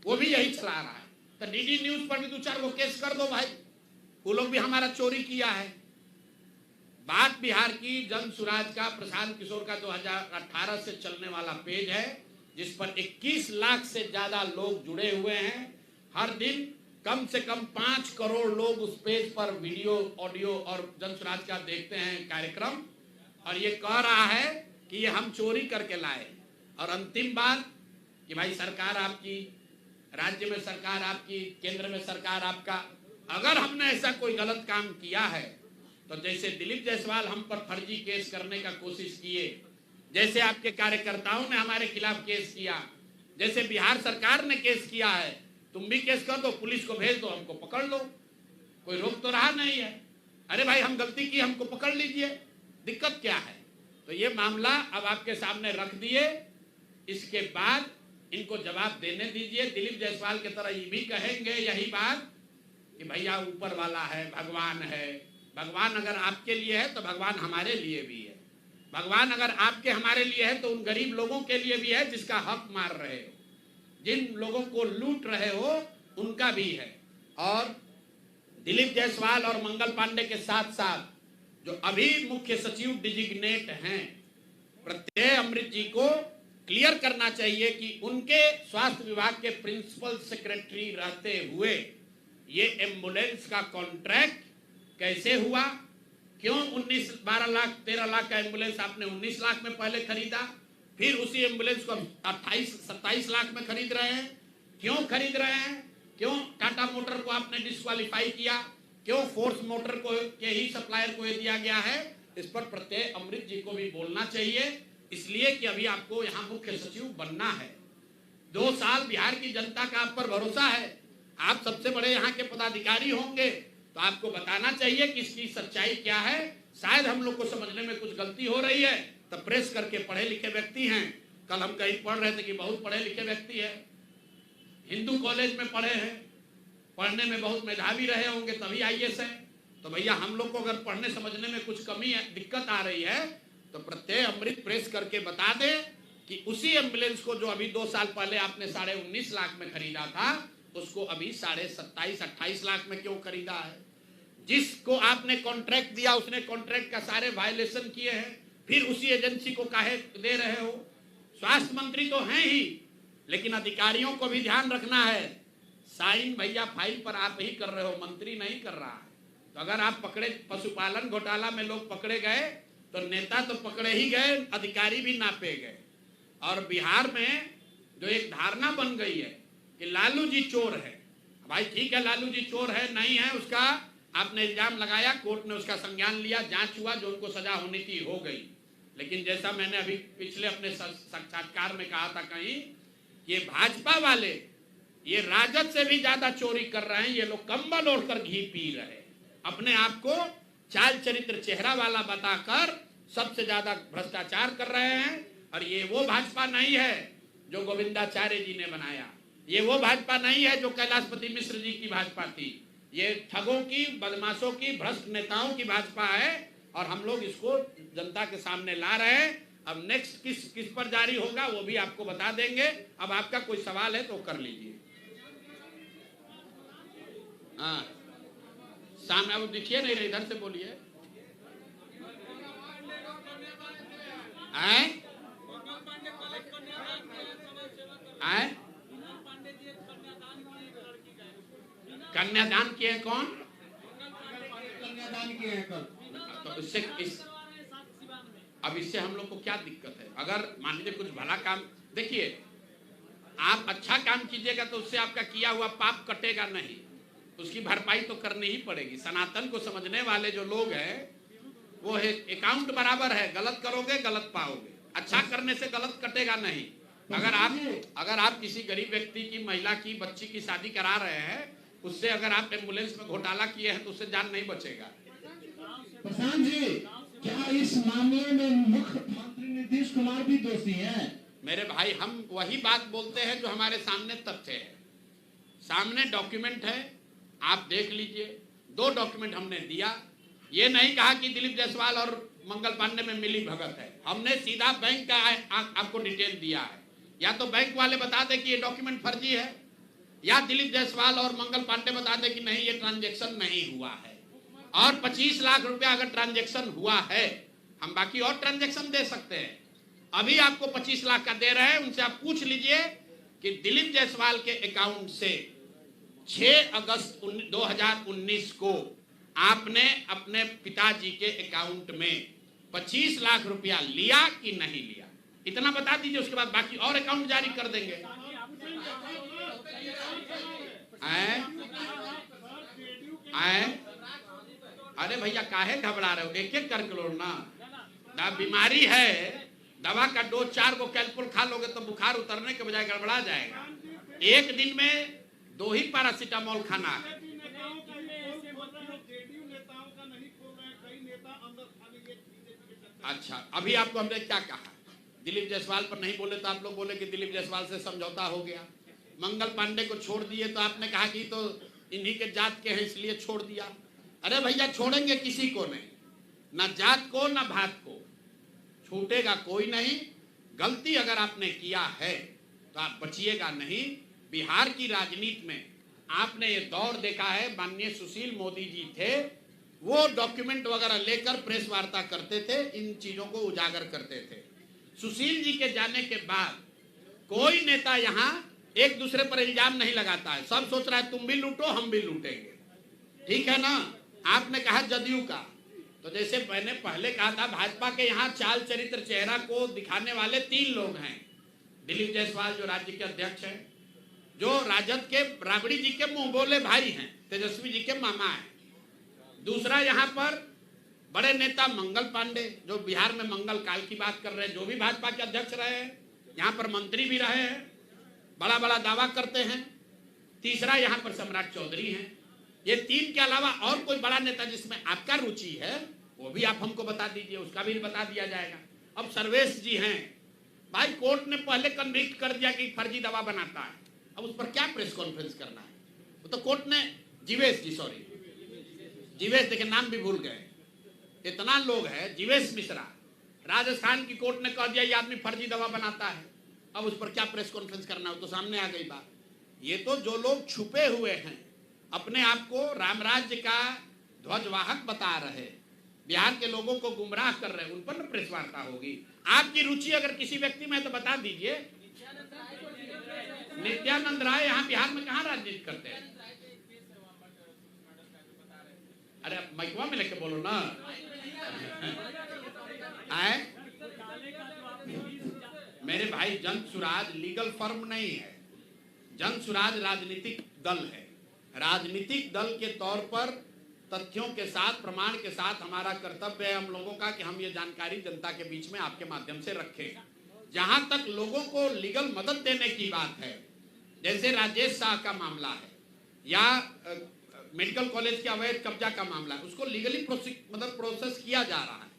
वो भी यही चला रहा है। तो डीडी न्यूज पर भी 2-4 वो केस कर दो भाई, वो लोग भी हमारा चोरी किया है। बात बिहार की जन सुराज का प्रशांत किशोर का 2018 से चलने वाला पेज है, जिस पर 21 लाख से ज्यादा लोग जुड़े हुए हैं। हर दिन कम से कम 5 करोड़ लोग उस पेज पर वीडियो, ऑडियो और जन सुराज का देखते हैं कार्यक्रम, और ये कह रहा है कि ये हम चोरी करके लाए। और अंतिम बात कि भाई सरकार आपकी, राज्य में सरकार आपकी, केंद्र में सरकार आपका, अगर हमने ऐसा कोई गलत काम किया है तो जैसे दिलीप जायसवाल हम पर फर्जी केस करने का कोशिश किए, जैसे आपके कार्यकर्ताओं ने हमारे खिलाफ केस किया, जैसे बिहार सरकार ने केस किया है, तुम भी केस कर दो, पुलिस को भेज दो, हमको पकड़ लो, कोई रोक तो रहा नहीं है। अरे भाई हम गलती की, हमको पकड़ लीजिए, दिक्कत क्या है? तो ये मामला अब आपके सामने रख दिए, इसके बाद इनको जवाब देने दीजिए। दिलीप जायसवाल की तरह ये भी कहेंगे यही बात कि भैया ऊपर वाला है, भगवान है। भगवान अगर आपके लिए है तो भगवान हमारे लिए भी है। भगवान अगर आपके हमारे लिए है तो उन गरीब लोगों के लिए भी है जिसका हक मार रहे हो, जिन लोगों को लूट रहे हो उनका भी है। और दिलीप जायसवाल और मंगल पांडे के साथ साथ जो अभी मुख्य सचिव डिजिग्नेट हैं, प्रत्यय अमृत जी को क्लियर करना चाहिए कि उनके स्वास्थ्य विभाग के प्रिंसिपल सेक्रेटरी रहते हुए ये एम्बुलेंस का कॉन्ट्रैक्ट कैसे हुआ? क्यों 12 लाख 13 लाख का एम्बुलेंस आपने 19 लाख में पहले खरीदा, फिर उसी एम्बुलेंस को 27 लाख में खरीद रहे हैं? क्यों खरीद रहे हैं? क्यों टाटा मोटर को आपने डिस्क्वालीफाई किया? क्यों फोर्स मोटर को के ही सप्लायर को ये दिया गया है? इस पर प्रत्यय अमृत जी को भी बोलना चाहिए, इसलिए कि अभी आपको यहाँ मुख्य सचिव बनना है। 2 साल बिहार की जनता का आप पर भरोसा है, आप सबसे बड़े यहाँ के पदाधिकारी होंगे, तो आपको बताना चाहिए कि इसकी सच्चाई क्या है। शायद हम लोग को समझने में कुछ गलती हो रही है, तो प्रेस करके पढ़े लिखे व्यक्ति हैं। कल हम कहीं पढ़ रहे थे कि बहुत पढ़े लिखे व्यक्ति है, हिंदू कॉलेज में पढ़े हैं, पढ़ने में बहुत मेधावी रहे होंगे तभी IAS है। तो भैया हम लोग को अगर पढ़ने समझने में कुछ कमी है, दिक्कत आ रही है, तो प्रत्यय अमृत प्रेस करके बता दे कि उसी एम्बुलेंस को जो अभी 2 साल पहले आपने 19.5 लाख में खरीदा था, उसको अभी 27-28 लाख में क्यों खरीदा है? जिसको आपने कॉन्ट्रैक्ट दिया उसने कॉन्ट्रैक्ट का सारे वायलेशन किए हैं, फिर उसी एजेंसी को काहे दे रहे हो? स्वास्थ्य मंत्री तो हैं ही, लेकिन अधिकारियों को भी ध्यान रखना है। साइन भैया फाइल पर आप ही कर रहे हो, मंत्री नहीं कर रहा है। तो अगर आप पकड़े, पशुपालन घोटाला में लोग पकड़े गए तो नेता तो पकड़े ही गए, अधिकारी भी नापे गए। और बिहार में जो एक धारणा बन गई है कि लालू जी चोर है। भाई ठीक है, लालू जी चोर है नहीं है, उसका आपने इल्जाम लगाया, कोर्ट ने उसका संज्ञान लिया, जांच हुआ, जो उनको सजा होनी थी हो गई। लेकिन जैसा मैंने अभी पिछले अपने साक्षात्कार में कहा था कहीं, ये भाजपा वाले ये राजद से भी ज्यादा चोरी कर रहे हैं। ये लोग कंबल ओढ़कर घी पी रहे हैं, अपने आप को चाल चरित्र चेहरा वाला बताकर सबसे ज्यादा भ्रष्टाचार कर रहे हैं। और ये वो भाजपा नहीं है जो गोविंदाचार्य जी ने बनाया, ये वो भाजपा नहीं है जो कैलाशपति मिश्र जी की भाजपा थी। ये ठगों की, बदमाशों की, भ्रष्ट नेताओं की भाजपा है, और हम लोग इसको जनता के सामने ला रहे हैं। अब नेक्स्ट किस पर जारी होगा वो भी आपको बता देंगे। अब आपका कोई सवाल है तो कर लीजिए। हाँ, सामने अब दिखिए नहीं, इधर से बोलिए। आए आए कन्यादान किए? कौन कन्यादान किए हैं कल? तो अब इससे हम लोग को क्या दिक्कत है? अगर मान लीजिए कुछ भला काम, देखिए आप अच्छा काम कीजिएगा तो उससे आपका किया हुआ पाप कटेगा नहीं, उसकी भरपाई तो करनी ही पड़ेगी। सनातन को समझने वाले जो लोग हैं वो है अकाउंट बराबर है, गलत करोगे गलत पाओगे, अच्छा करने से गलत कटेगा नहीं। अगर आप किसी गरीब व्यक्ति की, महिला की, बच्ची की शादी करा रहे हैं, उससे अगर आप एम्बुलेंस में घोटाला किए हैं तो उससे जान नहीं बचेगा। प्रशांत जी, क्या इस मामले में मुख्यमंत्री नीतीश कुमार भी दोषी हैं? मेरे भाई, हम वही बात बोलते हैं जो हमारे सामने तथ्य है, सामने डॉक्यूमेंट है, आप देख लीजिए। 2 डॉक्यूमेंट हमने दिया, ये नहीं कहा कि दिलीप जायसवाल और मंगल पांडे में मिली भगत है। हमने सीधा बैंक का आपको डिटेल दिया है। या तो बैंक वाले बता दे कि ये डॉक्यूमेंट फर्जी है, या दिलीप जायसवाल और मंगल पांडे बता दे कि नहीं ये ट्रांजैक्शन नहीं हुआ है। और 25 लाख रुपया अगर ट्रांजैक्शन हुआ है, हम बाकी और ट्रांजैक्शन दे सकते हैं। अभी आपको 25 लाख का दे रहे हैं, उनसे आप पूछ लीजिए कि दिलीप जायसवाल के अकाउंट से 6 अगस्त 2019 को आपने अपने पिताजी के अकाउंट में 25 लाख रुपया लिया कि नहीं लिया, इतना बता दीजिए। उसके बाद बाकी और अकाउंट जारी कर देंगे। आए, अरे भैया काहे घबरा रहे हो, एक एक करके लो ना। बीमारी है, दवा का डोज 4 को कैलपुल खा लोगे तो बुखार उतरने के बजाय गड़बड़ा जाएगा। एक दिन में 2 ही पैरासीटामोल खाना है। अच्छा, अभी आपको हमने क्या कहा, दिलीप जायसवाल पर नहीं बोले तो आप लोग बोले कि दिलीप जायसवाल से समझौता हो गया। मंगल पांडे को छोड़ दिए तो आपने कहा कि तो इन्हीं के जात के हैं इसलिए छोड़ दिया। अरे भैया छोड़ेंगे किसी को नहीं, ना जात को ना भात को, छूटेगा कोई नहीं। गलती अगर आपने किया है तो आप बचिएगा नहीं। बिहार की राजनीति में आपने ये दौर देखा है, माननीय सुशील मोदी जी थे, वो डॉक्यूमेंट वगैरह लेकर प्रेस वार्ता करते थे, इन चीजों को उजागर करते थे। सुशील जी के जाने के बाद कोई नेता यहाँ एक दूसरे पर इल्जाम नहीं लगाता है, सब सोच रहा है तुम भी लूटो हम भी लूटेंगे, ठीक है ना। आपने कहा जदयू का, तो जैसे मैंने पहले कहा था, भाजपा के यहाँ चाल चरित्र चेहरा को दिखाने वाले 3 लोग हैं। दिलीप जायसवाल जो राज्य के अध्यक्ष हैं, जो राजद के राबड़ी जी के मुंह बोले भाई हैं, तेजस्वी जी के मामा हैं। दूसरा यहाँ पर बड़े नेता मंगल पांडे, जो बिहार में मंगल काल की बात कर रहे हैं, जो भी भाजपा के अध्यक्ष रहे हैं, यहाँ पर मंत्री भी रहे हैं, बड़ा बड़ा दावा करते हैं। तीसरा यहाँ पर सम्राट चौधरी हैं। ये 3 के अलावा और कोई बड़ा नेता जिसमें आपका रुचि है वो भी आप हमको बता दीजिए, उसका भी बता दिया जाएगा। अब सर्वेश जी हैं, भाई कोर्ट ने पहले कन्विक्ट कर दिया कि फर्जी दवा बनाता है, अब उस पर क्या प्रेस कॉन्फ्रेंस करना है। वो तो कोर्ट ने, जीवेश जी, सॉरी जीवेश, देखिए नाम भी भूल गए, इतना लोग है, जीवेश मिश्रा, राजस्थान की कोर्ट ने कह दिया ये आदमी फर्जी दवा बनाता है, अब उस पर क्या प्रेस कॉन्फ्रेंस करना है, तो सामने आ गई बात। ये तो जो लोग छुपे हुए हैं, अपने आप को रामराज्य का ध्वजवाहक बता रहे, बिहार के लोगों को गुमराह कर रहे हैं, उन पर न प्रेस वार्ता होगी। आपकी रुचि अगर किसी व्यक्ति में है तो बता दीजिए। नित्यानंद राय यहाँ बिहार में कहाँ राजनीति करते हैं? अरे मैकवा में लेके बोलो ना। आए मेरे भाई, जन सुराज लीगल फर्म नहीं है, जन सुराज राजनीतिक दल है। राजनीतिक दल के तौर पर तथ्यों के साथ, प्रमाण के साथ हमारा कर्तव्य है हम लोगों का कि हम ये जानकारी जनता के बीच में आपके माध्यम से रखें। जहां तक लोगों को लीगल मदद देने की बात है, जैसे राजेश शाह का मामला है या मेडिकल कॉलेज के अवैध कब्जा का मामला है, उसको लीगली प्रोसेस किया जा रहा है,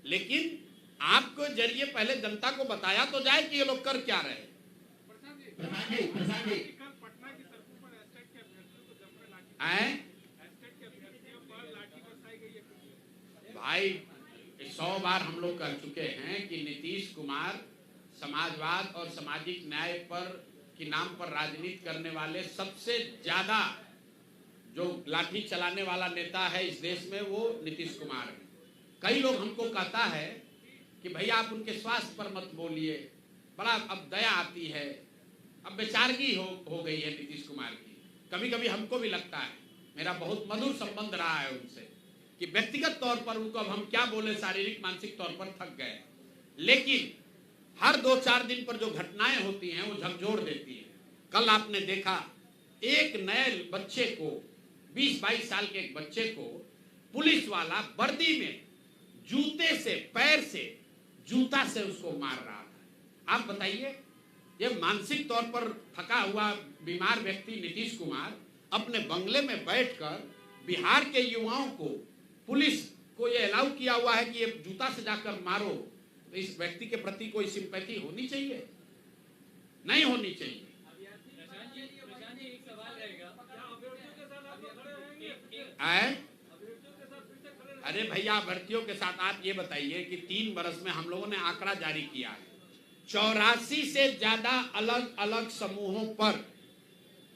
लेकिन आपको जरिए पहले जनता को बताया तो जाए कि ये लोग कर क्या रहे। भाई 100 बार हम लोग कह चुके हैं कि नीतीश कुमार समाजवाद और सामाजिक न्याय पर के नाम पर राजनीति करने वाले सबसे ज्यादा जो लाठी चलाने वाला नेता है इस देश में, वो नीतीश कुमार है। कई लोग हमको कहता है कि भैया आप उनके स्वास्थ्य पर मत बोलिए, बड़ा अब दया आती है, अब बेचारगी हो गई है नीतीश कुमार की। कभी कभी हमको भी लगता है, मेरा बहुत मधुर संबंध रहा है उनसे, कि व्यक्तिगत तौर पर उनको अब हम क्या बोले, शारीरिक मानसिक तौर पर थक गए, लेकिन हर 2-4 दिन पर जो घटनाएं होती हैं वो झकझोर देती हैं। कल आपने देखा एक नए बच्चे को, 20-22 साल के एक बच्चे को पुलिस वाला वर्दी में जूते से, पैर से, जूता से उसको मार रहा था। आप बताइए, ये मानसिक तौर पर थका हुआ बीमार व्यक्ति नीतीश कुमार अपने बंगले में बैठकर बिहार के युवाओं को, पुलिस को ये अलाउ किया हुआ है कि ये जूता से जाकर मारो, तो इस व्यक्ति के प्रति कोई सिंपैथी होनी चाहिए? नहीं होनी चाहिए। अरे भैया, अभ्यर्थियों के साथ आप ये बताइए कि 3 वर्ष में हम लोगों ने आंकड़ा जारी किया है, 84 से ज्यादा अलग अलग समूहों पर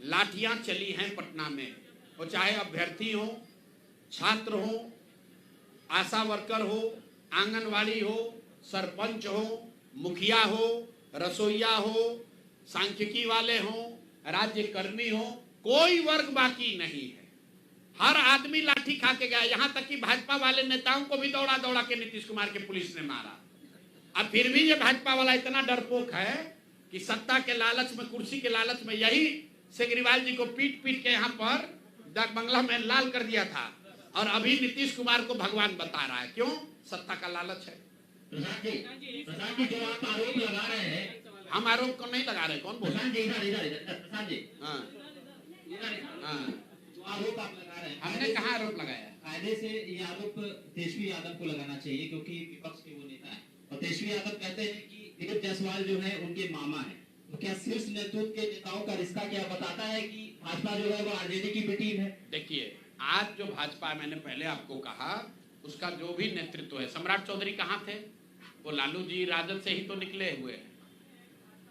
लाठियां चली हैं पटना में, वो चाहे अभ्यर्थी हो, छात्र हो, आशा वर्कर हो, आंगनवाड़ी हो, सरपंच हो, मुखिया हो, रसोईया हो, सांख्यिकी वाले हो, राज्य कर्मी हो, कोई वर्ग बाकी नहीं है। हर आदमी लाठी खा के गया, यहां तक कि भाजपा वाले नेताओं को भी दौड़ा दौड़ा के नीतीश कुमार के पुलिस ने मारा। अब फिर भी ये भाजपा वाला इतना डरपोक है कि सत्ता के लालच में, कुर्सी के लालच में, यही सेगरीवाल जी को पीट पीट के यहाँ पर डाक बंगला में लाल कर दिया था, और अभी नीतीश कुमार को भगवान बता रहा है। क्यों? सत्ता का लालच है। प्रसाद जी जो आप आरोप लगा रहे हैं, हम आरोप को नहीं लगा रहे, कौन बोल प्रसाद जी इधर प्रसाद जी, हाँ हाँ, जो आरोप आप लगा रहे हैं, हमने कहाँ आरोप लगाया? कायदे से ये आरोप तेजस्वी यादव को लगाना चाहिए, क्योंकि विपक्ष के वो नेता है, और तेजस्वी यादव कहते हैं कि दिलीप जायसवाल जो है उनके मामा है। तो क्या शीर्ष नेतृत्व के नेताओं का रिश्ता क्या बताता है कि भाजपा जो है वो आरजेडी की भी टीम है? देखिए, आज जो भाजपा, मैंने पहले आपको कहा, उसका जो भी नेतृत्व है, सम्राट चौधरी कहाँ थे? वो लालू जी राजद से ही तो निकले हुए हैं।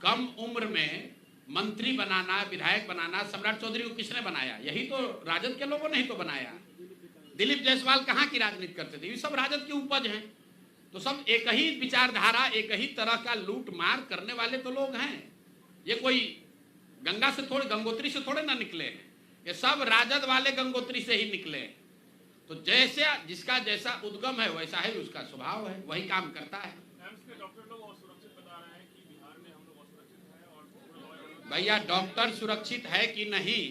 कम उम्र में मंत्री बनाना, विधायक बनाना, सम्राट चौधरी को किसने बनाया? यही तो राजद के लोगों ने ही तो बनाया। दिलीप जायसवाल कहाँ की राजनीति करते थे? ये सब राजद की उपज हैं। तो सब एक ही विचारधारा, एक ही तरह का लूट मार करने वाले तो लोग हैं। ये कोई गंगा से थोड़े, गंगोत्री से थोड़े ना निकले हैं, ये सब राजद वाले गंगोत्री से ही निकले हैं। तो जैसे जिसका जैसा उद्गम है वैसा ही उसका स्वभाव है, वही काम करता है। भैया, डॉक्टर सुरक्षित है कि नहीं,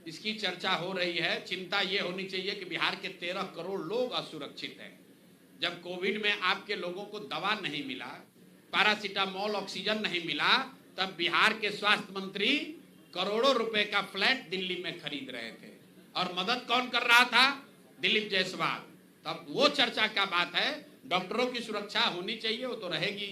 इसकी चर्चा हो रही है। चिंता ये होनी चाहिए कि बिहार के 13 करोड़ लोग असुरक्षित हैं। जब कोविड में आपके लोगों को दवा नहीं मिला, पैरासीटामोल, ऑक्सीजन नहीं मिला, तब बिहार के स्वास्थ्य मंत्री करोड़ों रुपए का फ्लैट दिल्ली में खरीद रहे थे, और मदद कौन कर रहा था? दिलीप जायसवाल। तब वो चर्चा का बात है। डॉक्टरों की सुरक्षा होनी चाहिए, वो तो रहेगी।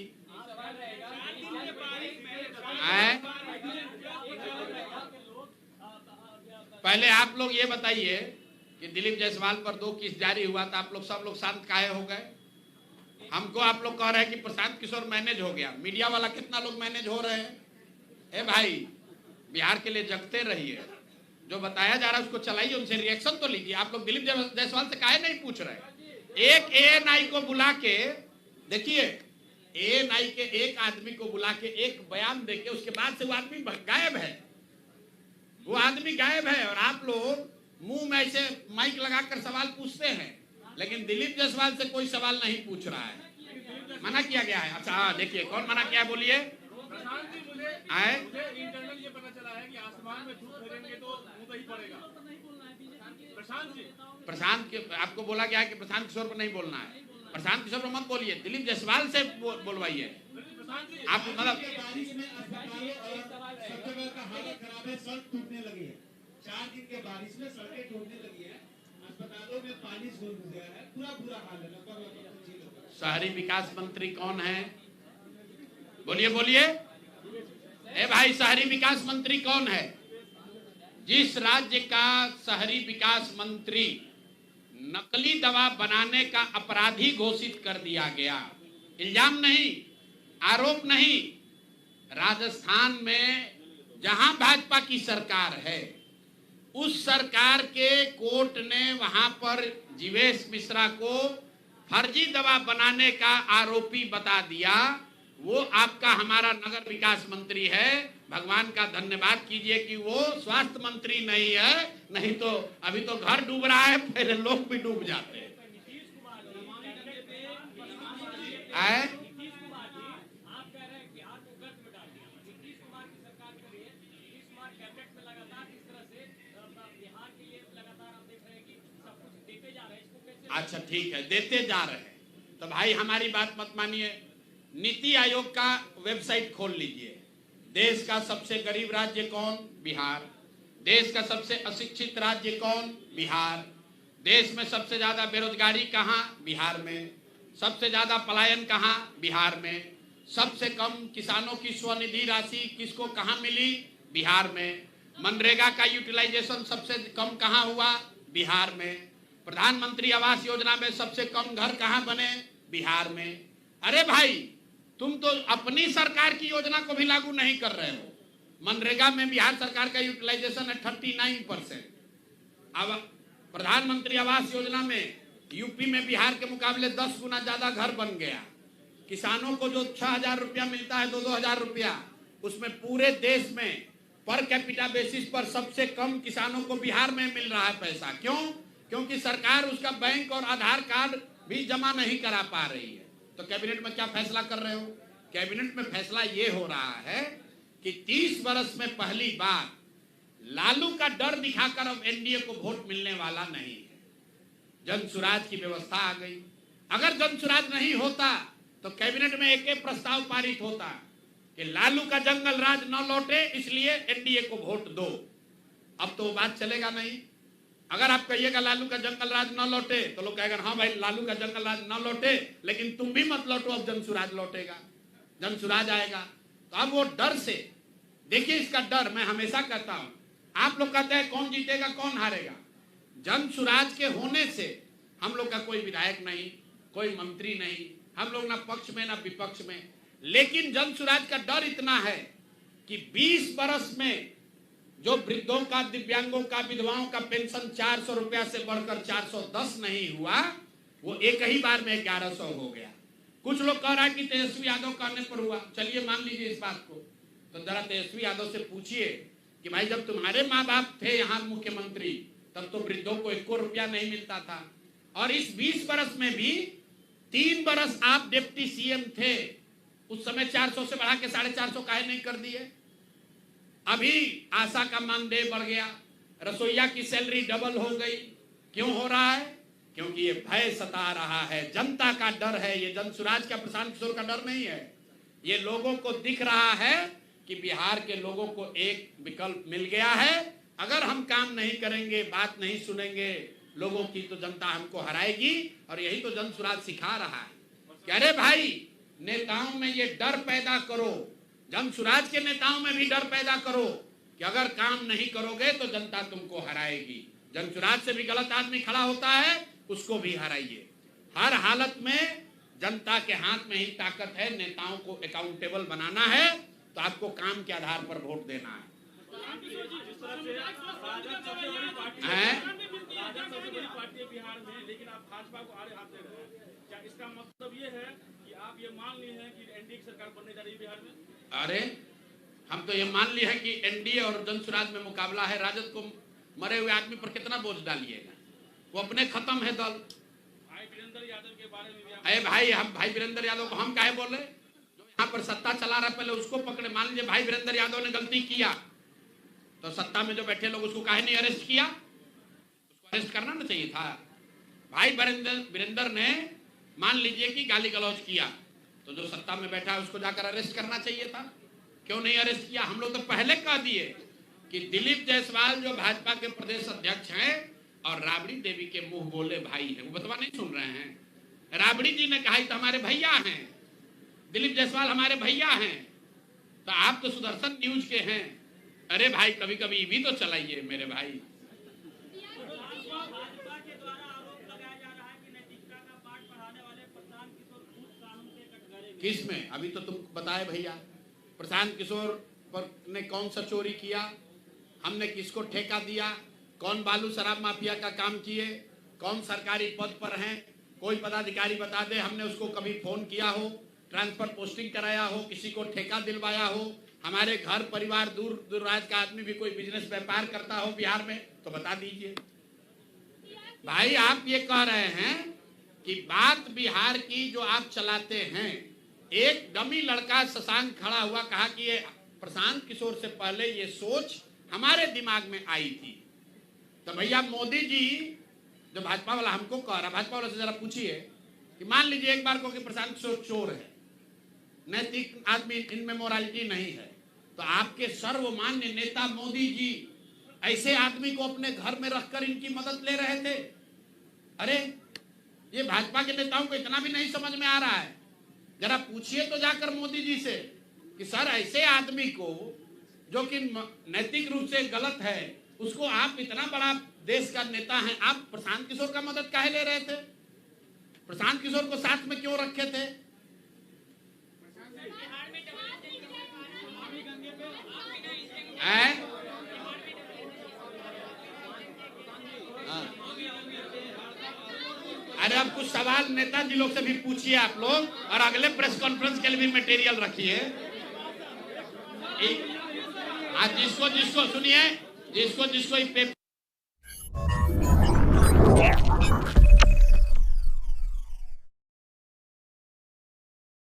पहले आप लोग ये बताइए कि दिलीप जायसवाल पर 2 केस जारी हुआ था, आप लोग सब लोग शांत काहे हो गए? हमको आप लोग कह रहे हैं कि प्रशांत किशोर मैनेज हो गया। मीडिया वाला कितना लोग मैनेज हो रहे हैं? ए भाई, बिहार के लिए जगते रहिए। जो बताया जा रहा है उसको चलाइए, उनसे रिएक्शन तो लीजिए। आप लोग दिलीप जायसवाल से काहे नहीं पूछ रहे? एक एएनआई को बुला के देखिए, एएनआई के एक आदमी को बुला के एक बयान देके उसके बाद से वो आदमी गायब है। वो आदमी गायब है, और आप लोग मुंह में ऐसे माइक लगाकर सवाल पूछते हैं, लेकिन दिलीप जायसवाल से कोई सवाल नहीं पूछ रहा है। मना किया गया है। अच्छा हाँ, देखिए कौन मना किया, बोलिए। आए इंटरनल ये पता चला है कि आसमान में धूप फेरेंगे तो मुंह पे ही पड़ेगा। प्रशांत के आपको बोला गया है कि प्रशांत किशोर को नहीं बोलना है। प्रशांत किशोर को मत बोलिए, दिलीप जायसवाल से बोलवाइए। आप मतलब बारिश में अस्पतालों और सब जगह का हालत खराब है, सड़क टूटने लगी है। 4 दिन के बारिश में सड़कें टूटने लगी है, अस्पतालों में पानी घुस गया है, पूरा हाल है। लगभग शहरी विकास मंत्री कौन है? बोलिए बोलिए। ए भाई, शहरी विकास मंत्री कौन है? जिस राज्य का शहरी विकास मंत्री नकली दवा बनाने का अपराधी घोषित कर दिया गया, इल्जाम नहीं, आरोप नहीं, राजस्थान में जहां भाजपा की सरकार है, उस सरकार के कोर्ट ने वहां पर जीवेश मिश्रा को फर्जी दवा बनाने का आरोपी बता दिया। वो आपका हमारा नगर विकास मंत्री है। भगवान का धन्यवाद कीजिए कि वो स्वास्थ्य मंत्री नहीं है, नहीं तो अभी तो घर डूब रहा है, फिर लोग भी डूब जाते हैं। अच्छा ठीक है, देते जा रहे हैं तो भाई हमारी बात मत मानिए। नीति आयोग का वेबसाइट खोल लीजिए। देश का सबसे गरीब राज्य कौन? बिहार। देश का सबसे अशिक्षित राज्य कौन? बिहार। देश में सबसे ज्यादा बेरोजगारी कहाँ? बिहार में। सबसे ज्यादा पलायन कहाँ? बिहार में। सबसे कम किसानों की स्वनिधि राशि किसको कहाँ मिली? बिहार में। मनरेगा का यूटिलाइजेशन सबसे कम कहाँ हुआ? बिहार में। प्रधानमंत्री आवास योजना में सबसे कम घर कहाँ बने? बिहार में। अरे भाई, तुम तो अपनी सरकार की योजना को भी लागू नहीं कर रहे हो। मनरेगा में बिहार सरकार का यूटिलाइजेशन है 39%। अब प्रधानमंत्री आवास योजना में यूपी में बिहार के मुकाबले 10 गुना ज्यादा घर बन गया। किसानों को जो 6,000 रुपया मिलता है, 2,000 रुपया, उसमें पूरे देश में पर कैपिटा बेसिस पर सबसे कम किसानों को बिहार में मिल रहा है पैसा। क्यों? क्योंकि सरकार उसका बैंक और आधार कार्ड भी जमा नहीं करा पा रही है। तो कैबिनेट में क्या फैसला कर रहे हो? कैबिनेट में फैसला ये हो रहा है कि 30 वर्ष में पहली बार लालू का डर दिखाकर अब एनडीए को वोट मिलने वाला नहीं है। जन सुराज की व्यवस्था आ गई। अगर जन सुराज नहीं होता तो कैबिनेट में एक प्रस्ताव पारित होता कि लालू का जंगल राज न लौटे, इसलिए एनडीए को वोट दो। अब तो बात चलेगा नहीं। अगर आप कहिएगा लालू का जंगल राज न लौटे तो लोग कहेगा हाँ भाई लालू का जंगल राज न लौटे, लेकिन तुम भी मत लौटो, अब जन सुराज लौटेगा, जन सुराज आएगा। तो अब वो डर से, देखिए इसका डर मैं हमेशा कहता हूं। आप लोग कहते हैं कौन जीतेगा कौन हारेगा, जन सुराज के होने से हम लोग का कोई विधायक नहीं, कोई मंत्री नहीं, हम लोग ना पक्ष में ना विपक्ष में, लेकिन जन सुराज का डर इतना है कि 20 बरस में जो वृद्धों का, दिव्यांगों का, विधवाओं का पेंशन 400 रुपया से बढ़कर 410 नहीं हुआ, वो एक ही बार में 1100 हो गया। कुछ लोग कह रहा है कि तेजस्वी यादव कहने पर हुआ। चलिए मान लीजिए इस बात को, तो जरा तेजस्वी यादव से पूछिए कि भाई जब तुम्हारे माँ बाप थे यहाँ मुख्यमंत्री तब तो वृद्धों को 1 रुपया नहीं मिलता था, और इस 20 बरस में भी 3 बरस आप डिप्टी सीएम थे, उस समय 400 से बढ़ा के 450 काहे नहीं कर दिए। अभी आशा का मानदेय बढ़ गया, रसोईया की सैलरी डबल हो गई। क्यों हो रहा है? क्योंकि ये भय सता रहा है, जनता का डर है। ये जन सुराज का, प्रशांत किशोर का डर नहीं है। ये लोगों को दिख रहा है कि बिहार के लोगों को एक विकल्प मिल गया है। अगर हम काम नहीं करेंगे, बात नहीं सुनेंगे लोगों की, तो जनता हमको हराएगी। और यही तो जन सुराज सिखा रहा है कि अरे भाई नेताओं में ये डर पैदा करो, जन सुराज के नेताओं में भी डर पैदा करो कि अगर काम नहीं करोगे तो जनता तुमको हराएगी। जन सुराज से भी गलत आदमी खड़ा होता है, उसको भी हराइए। हर हालत में जनता के हाथ में ही ताकत है। नेताओं को अकाउंटेबल बनाना है तो आपको काम के आधार पर वोट देना है। बिहार में, लेकिन आप भाजपा को आड़े हाथ दे रहे हैं, क्या इसका मतलब ये है कि आप ये मान लिए हैं कि एनडीए की सरकार बनने जा रही है बिहार में? अरे हम तो ये मान लिए हैं कि एनडीए और जन सुराज में मुकाबला है। राजद को मरे हुए आदमी पर कितना बोझ डालिएगा, वो अपने खत्म है दल। भाई वीरेंद्र यादव के बारे में, अरे भाई हम भाई वीरेंद्र यादव को हम काहे बोले? जो यहाँ पर सत्ता चला रहा है पहले उसको पकड़े। मान लीजिए भाई वीरेंद्र यादव ने गलती किया तो सत्ता में जो बैठे लोग उसको काहे नहीं अरेस्ट किया? उसको अरेस्ट करना ना चाहिए था। भाई वीरेंद्र ने मान लीजिए कि गाली गलौज किया तो जो सत्ता में बैठा है उसको जाकर अरेस्ट करना चाहिए था। क्यों नहीं अरेस्ट किया? हम लोग तो पहले कह दिए कि दिलीप जायसवाल जो भाजपा के प्रदेश अध्यक्ष हैं और राबड़ी देवी के मुंह बोले भाई हैं, वो बतवा नहीं सुन रहे हैं। राबड़ी जी ने कहा तो हमारे भैया हैं, दिलीप जायसवाल हमारे भैया हैं, तो आप तो सुदर्शन न्यूज के हैं। अरे भाई कभी कभी भी तो चलाइए मेरे भाई। किस में? अभी तो तुम बताए भैया, प्रशांत किशोर पर ने कौन सा चोरी किया, हमने किसको ठेका दिया, कौन बालू शराब माफिया का काम किए, कौन सरकारी पद पर हैं, कोई पदाधिकारी बता दे हमने उसको कभी फोन किया हो, ट्रांसफर पोस्टिंग कराया हो, किसी को ठेका दिलवाया हो, हमारे घर परिवार दूर दूराज का आदमी भी कोई बिजनेस व्यापार करता हो बिहार में तो बता दीजिए। भाई आप ये कह रहे हैं कि बात बिहार की जो आप चलाते हैं। एक डमी लड़का शशांक खड़ा हुआ, कहा कि ये प्रशांत किशोर से पहले ये सोच हमारे दिमाग में आई थी। तो भैया मोदी जी जो भाजपा वाला हमको कह रहा, भाजपा वाला से जरा पूछिए कि मान लीजिए एक बार को कि प्रशांत किशोर चोर है, नैतिक आदमी, इनमें मोरालिटी नहीं है, तो आपके सर्वमान्य नेता मोदी जी ऐसे आदमी को अपने घर में रखकर इनकी मदद ले रहे थे। अरे ये भाजपा के नेताओं को इतना भी नहीं समझ में आ रहा है। जरा पूछिए तो जाकर मोदी जी से कि सर ऐसे आदमी को जो कि नैतिक रूप से गलत है, उसको आप इतना बड़ा देश का नेता हैं, आप प्रशांत किशोर का मदद काहे ले रहे थे? प्रशांत किशोर को साथ में क्यों रखे थे? अरे अब कुछ सवाल नेताजी लोग से भी पूछिए आप लोग, और अगले प्रेस कॉन्फ्रेंस के लिए भी मटेरियल रखिए। जिसको जिसको सुनिए, जिसको जिसको